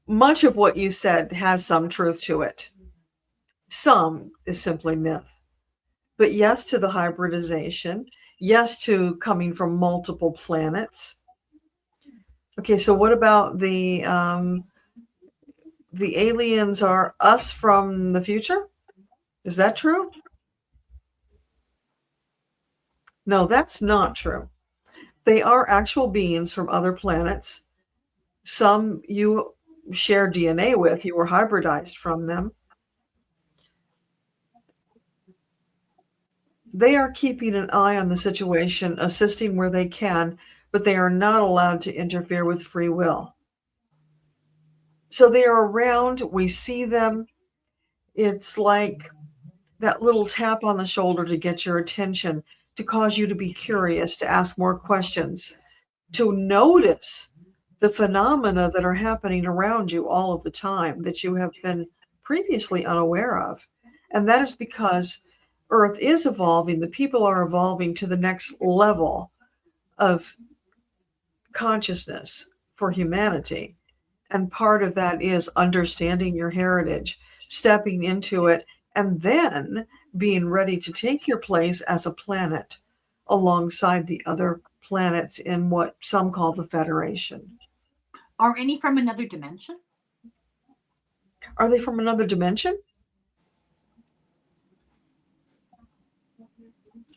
Much of what you said has some truth to it. Some is simply myth. But yes to the hybridization. Yes to coming from multiple planets. Okay, so what about the aliens are us from the future? Is that true? No, that's not true. They are actual beings from other planets. Some you share DNA with, you were hybridized from them. They are keeping an eye on the situation, assisting where they can, but they are not allowed to interfere with free will. So they are around, we see them. It's like that little tap on the shoulder to get your attention, to cause you to be curious, to ask more questions, to notice the phenomena that are happening around you all of the time that you have been previously unaware of. And that is because Earth is evolving, the people are evolving to the next level of consciousness for humanity. And part of that is understanding your heritage, stepping into it, and then being ready to take your place as a planet alongside the other planets in what some call the Federation. Are any from another dimension? Are they from another dimension?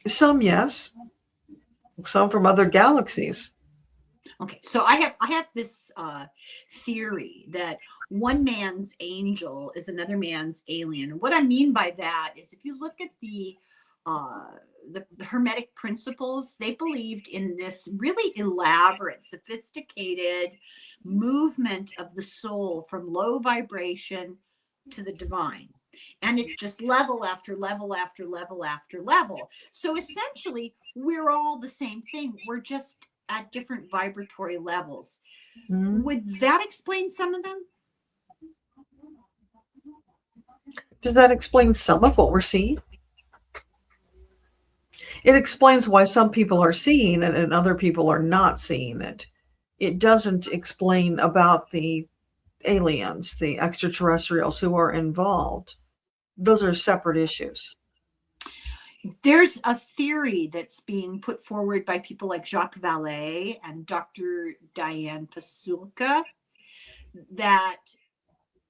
Some, yes. Some from other galaxies. Okay, so I have this theory that one man's angel is another man's alien. And what I mean by that is, if you look at the Hermetic principles, they believed in this really elaborate, sophisticated movement of the soul from low vibration to the divine. And it's just level after level after level after level. So essentially, we're all the same thing. We're just at different vibratory levels. Mm-hmm. Would that explain some of them? Does that explain some of what we're seeing? It explains why some people are seeing it and other people are not seeing it. It doesn't explain about the aliens, the extraterrestrials who are involved. Those are separate issues. There's a theory that's being put forward by people like Jacques Vallée and Dr. Diane Pasulka that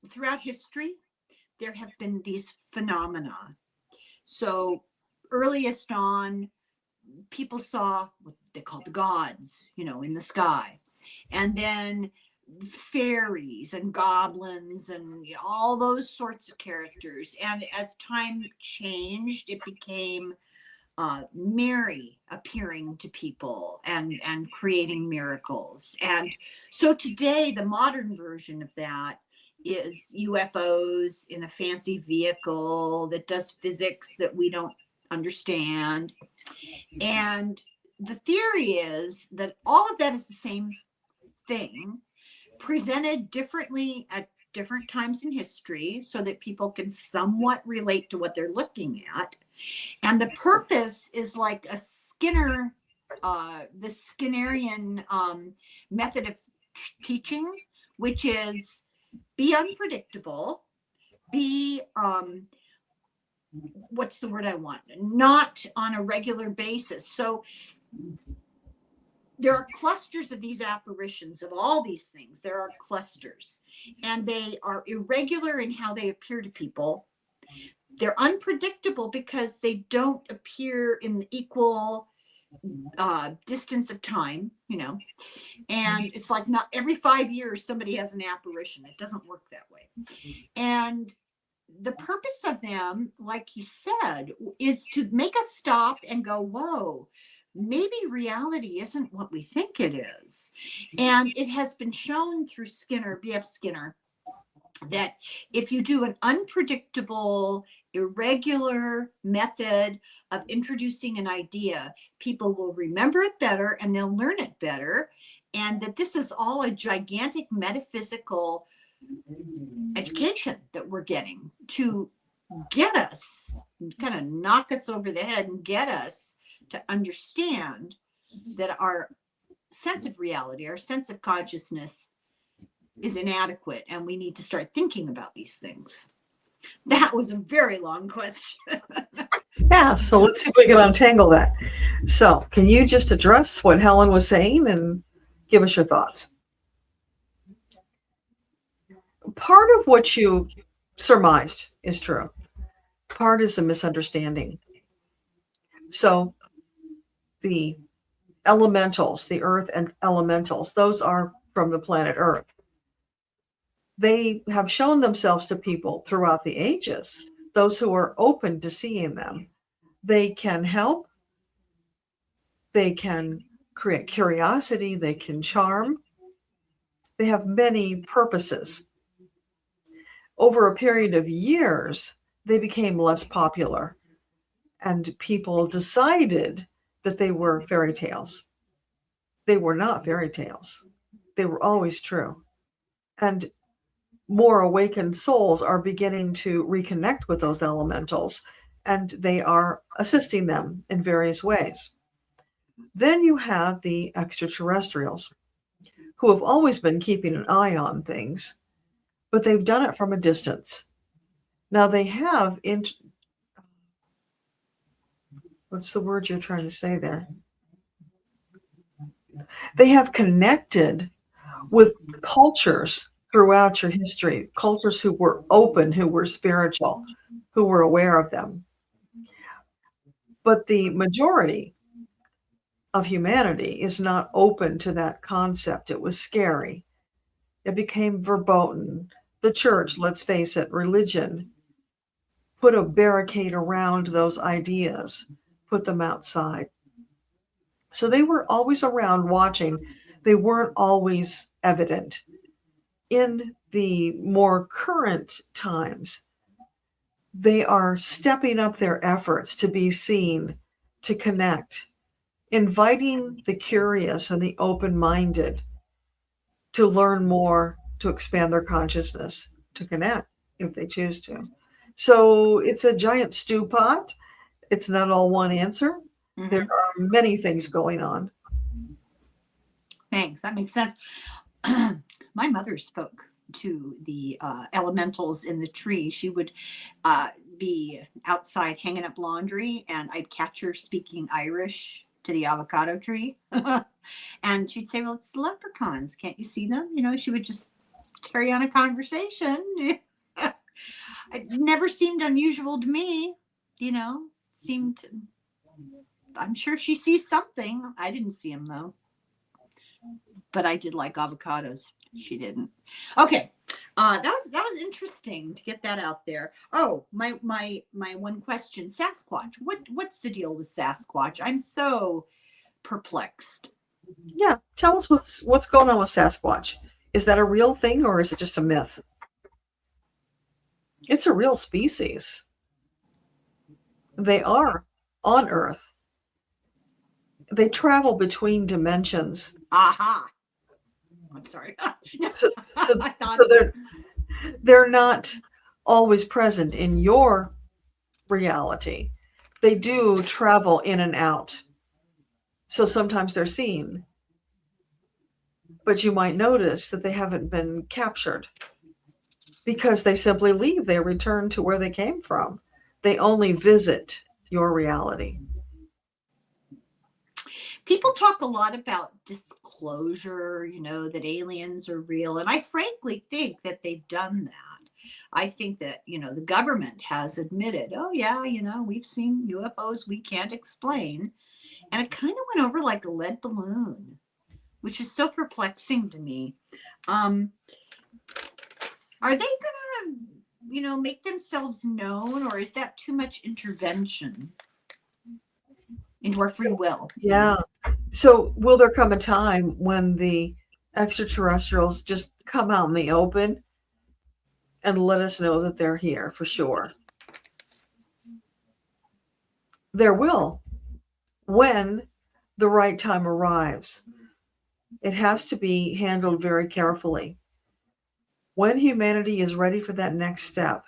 throughout history, there have been these phenomena. So earliest on, people saw what they call the gods, in the sky. And then fairies and goblins and all those sorts of characters. And as time changed, it became Mary appearing to people and creating miracles. And so today, the modern version of that is UFOs in a fancy vehicle that does physics that we don't understand. And the theory is that all of that is the same thing, presented differently at different times in history so that people can somewhat relate to what they're looking at. And the purpose is like a Skinner, the Skinnerian method of teaching, which is be unpredictable, be, what's the word I want? Not on a regular basis. So there are clusters of these apparitions of all these things. There are clusters, and they are irregular in how they appear to people. They're unpredictable because they don't appear in the equal distance of time, and it's like not every 5 years somebody has an apparition. It doesn't work that way. And the purpose of them, like he said, is to make us stop and go, whoa, maybe reality isn't what we think it is. And it has been shown through Skinner, B.F. Skinner, that if you do an unpredictable, irregular method of introducing an idea, people will remember it better and they'll learn it better. And that this is all a gigantic metaphysical education that we're getting to get us, kind of knock us over the head and get us to understand that our sense of reality, our sense of consciousness is inadequate, and we need to start thinking about these things. That was a very long question. Yeah, so let's see if we can untangle that. So, can you just address what Helen was saying and give us your thoughts? Part of what you surmised is true. Part is a misunderstanding. So, the elementals, the earth and elementals, those are from the planet Earth. They have shown themselves to people throughout the ages, those who are open to seeing them. They can help, they can create curiosity, they can charm. They have many purposes. Over a period of years, they became less popular, and people decided that they were fairy tales. They were not fairy tales. They were always true. And more awakened souls are beginning to reconnect with those elementals, and they are assisting them in various ways. Then you have the extraterrestrials, who have always been keeping an eye on things, but they've done it from a distance. Now they have, what's the word you're trying to say there? They have connected with cultures throughout your history, cultures who were open, who were spiritual, who were aware of them. But the majority of humanity is not open to that concept. It was scary. It became verboten. The church, let's face it, religion, put a barricade around those ideas, put them outside. So they were always around watching. They weren't always evident. In the more current times, they are stepping up their efforts to be seen, to connect, inviting the curious and the open-minded to learn more, to expand their consciousness, to connect if they choose to. So it's a giant stew pot. It's not all one answer. Mm-hmm. There are many things going on. Thanks. That makes sense. My mother spoke to the elementals in the tree. She would be outside hanging up laundry, and I'd catch her speaking Irish to the avocado tree. And she'd say, well, it's the leprechauns. Can't you see them? You know, she would just carry on a conversation. It never seemed unusual to me, you know, I'm sure she sees something. I didn't see him though. But I did like avocados. She didn't. Okay. That was interesting to get that out there. Oh, my one question, Sasquatch. What's the deal with Sasquatch? I'm so perplexed. Yeah, tell us what's going on with Sasquatch. Is that a real thing or is it just a myth? It's a real species. They are on Earth. They travel between dimensions. Aha. I'm sorry. So they're not always present in your reality. They do travel in and out. So sometimes they're seen. But you might notice that they haven't been captured because they simply leave. They return to where they came from. They only visit your reality. People talk a lot about disclosure, you know, that aliens are real. And I frankly think that they've done that. I think that, you know, the government has admitted, oh, yeah, you know, we've seen UFOs we can't explain. And it kind of went over like a lead balloon, which is so perplexing to me. Are they going to, you know, make themselves known, or is that too much intervention into our free will? Yeah. So will there come a time when the extraterrestrials just come out in the open and let us know that they're here for sure? There will, when the right time arrives. It has to be handled very carefully. When humanity is ready for that next step,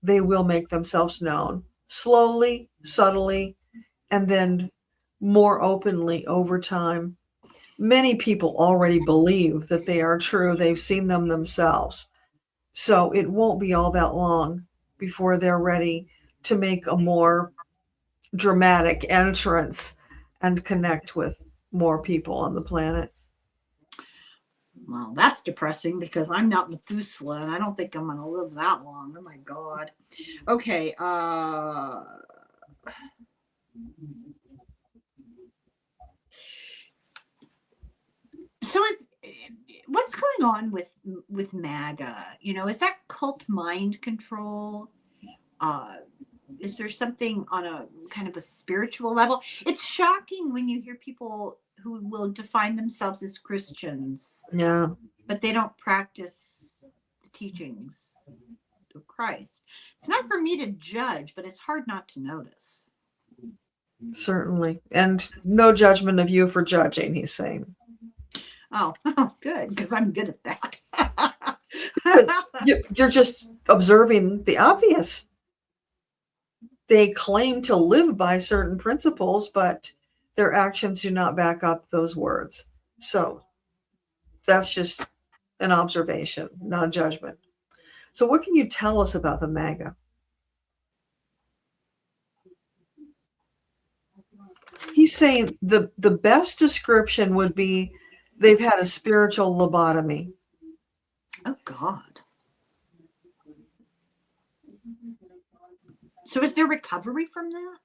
they will make themselves known slowly, subtly, and then more openly over time. Many people already believe that they are true. They've seen them themselves. So it won't be all that long before they're ready to make a more dramatic entrance and connect with more people on the planet. Well, that's depressing because I'm not Methuselah and I don't think I'm going to live that long. Oh my God. Okay. So what's going on with MAGA? You know, is that cult mind control? Is there something on a kind of a spiritual level? It's shocking when you hear people who will define themselves as Christians, Yeah, but they don't practice the teachings of Christ. It's not for me to judge, but it's hard not to notice. certainly. And no judgment of you for judging, he's saying. Oh, good, because I'm good at that. You're just observing the obvious. They claim to live by certain principles, but their actions do not back up those words. So that's just an observation, not a judgment. So what can you tell us about the MAGA? He's saying the best description would be they've had a spiritual lobotomy. Oh, God. So is there recovery from that?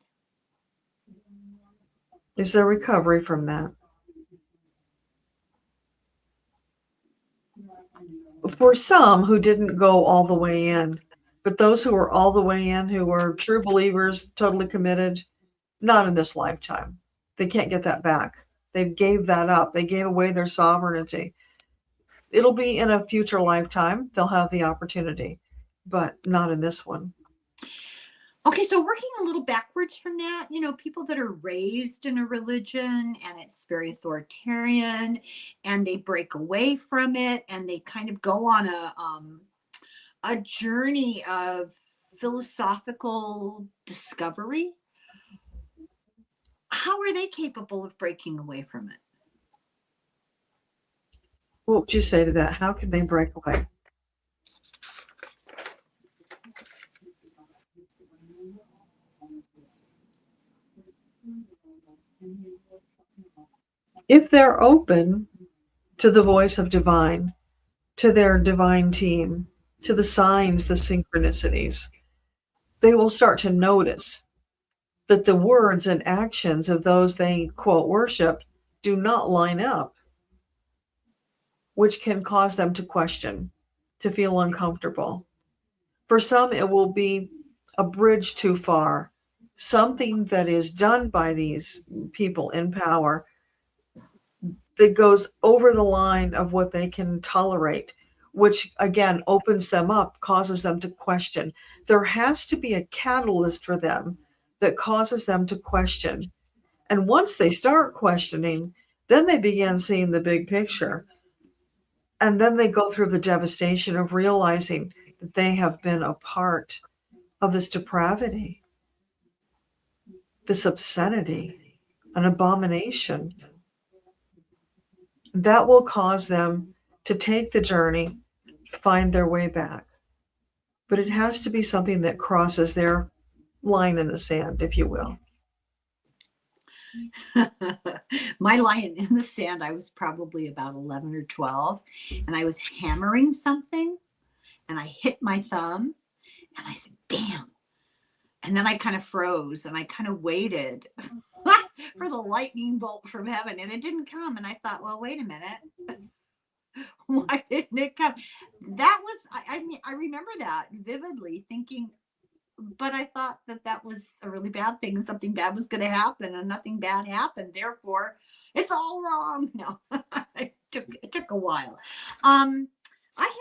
Is there recovery from that? For some who didn't go all the way in, but those who were all the way in, who were true believers, totally committed, not in this lifetime. They can't get that back. They gave that up. They gave away their sovereignty. It'll be in a future lifetime. They'll have the opportunity, but not in this one. Okay, so working a little backwards from that, you know, people that are raised in a religion and it's very authoritarian and they break away from it and they kind of go on a journey of philosophical discovery. How are they capable of breaking away from it? What would you say to that? How can they break away? If they're open to the voice of divine, to their divine team, to the signs, the synchronicities, they will start to notice that the words and actions of those they, quote, worship do not line up, which can cause them to question, to feel uncomfortable. For some, it will be a bridge too far, something that is done by these people in power that goes over the line of what they can tolerate, which again opens them up, causes them to question. There has to be a catalyst for them that causes them to question. And once they start questioning, then they begin seeing the big picture. And then they go through the devastation of realizing that they have been a part of this depravity, this obscenity, an abomination. That will cause them to take the journey, find their way back. But it has to be something that crosses their line in the sand, if you will. My line in the sand, I was probably about 11 or 12, and I was hammering something, and I hit my thumb, and I said, damn. And then I kind of froze, and I kind of waited for the lightning bolt from heaven, and it didn't come. And I thought, well, wait a minute. Why didn't it come? That was, I remember that vividly, thinking, but I thought that was a really bad thing. Something bad was going to happen, and nothing bad happened. Therefore, it's all wrong. No, it took a while. I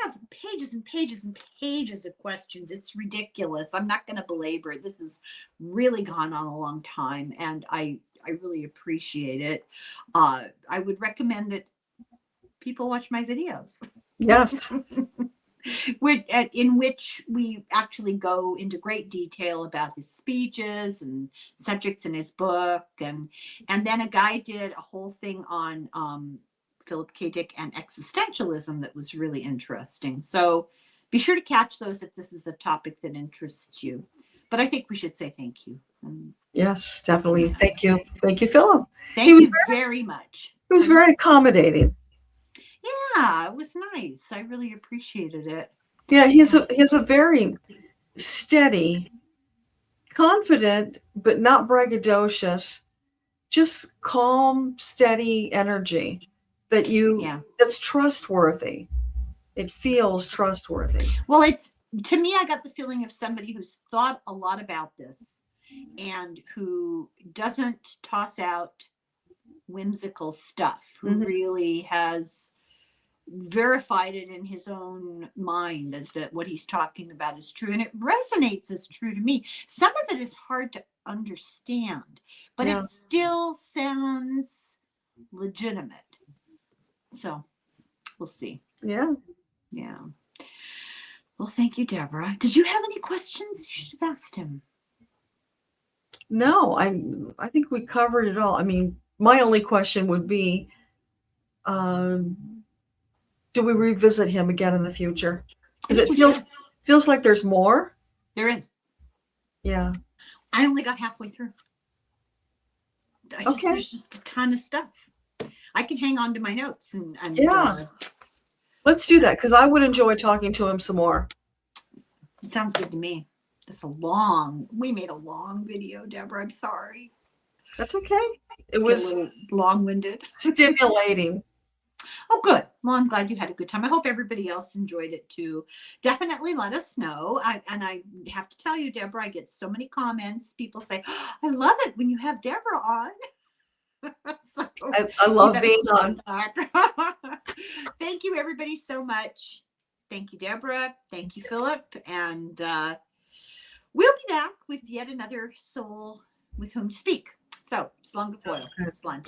have pages and pages and pages of questions. It's ridiculous. I'm not going to belabor it. This has really gone on a long time, and I really appreciate it. I would recommend that people watch my videos. Yes. in which we actually go into great detail about his speeches and subjects in his book, and then a guy did a whole thing on Philip K. Dick and existentialism that was really interesting. So be sure to catch those if this is a topic that interests you. But I think we should say thank you. Yes, definitely. Thank you, Philip. Thank you very much. He was very accommodating. Yeah, it was nice. I really appreciated it. Yeah, he has a very steady, confident, but not braggadocious, just calm, steady energy that's trustworthy. It feels trustworthy. Well, to me, I got the feeling of somebody who's thought a lot about this and who doesn't toss out whimsical stuff, who really has verified it in his own mind that what he's talking about is true, and it resonates as true to me. Some of it is hard to understand, but it still sounds legitimate. So we'll see. Yeah. Well, thank you, Deborah. Did you have any questions? You should have asked him. No, I think we covered it all. I mean, my only question would be, do we revisit him again in the future? Because it feels like there's more. There is. Yeah. I only got halfway through. There's just a ton of stuff. I can hang on to my notes and let's do that, because I would enjoy talking to him some more. It sounds good to me. We made a long video, Deborah. I'm sorry. That's okay. It was long-winded. Stimulating. Oh, good. Well, I'm glad you had a good time. I hope everybody else enjoyed it too. Definitely let us know. And I have to tell you, Deborah, I get so many comments. People say, oh, I love it when you have Deborah on. So, I love being on. Thank you, everybody, so much. Thank you, Deborah. Thank you, Philip. And we'll be back with yet another soul with whom to speak. So, slán go fóill. Slán.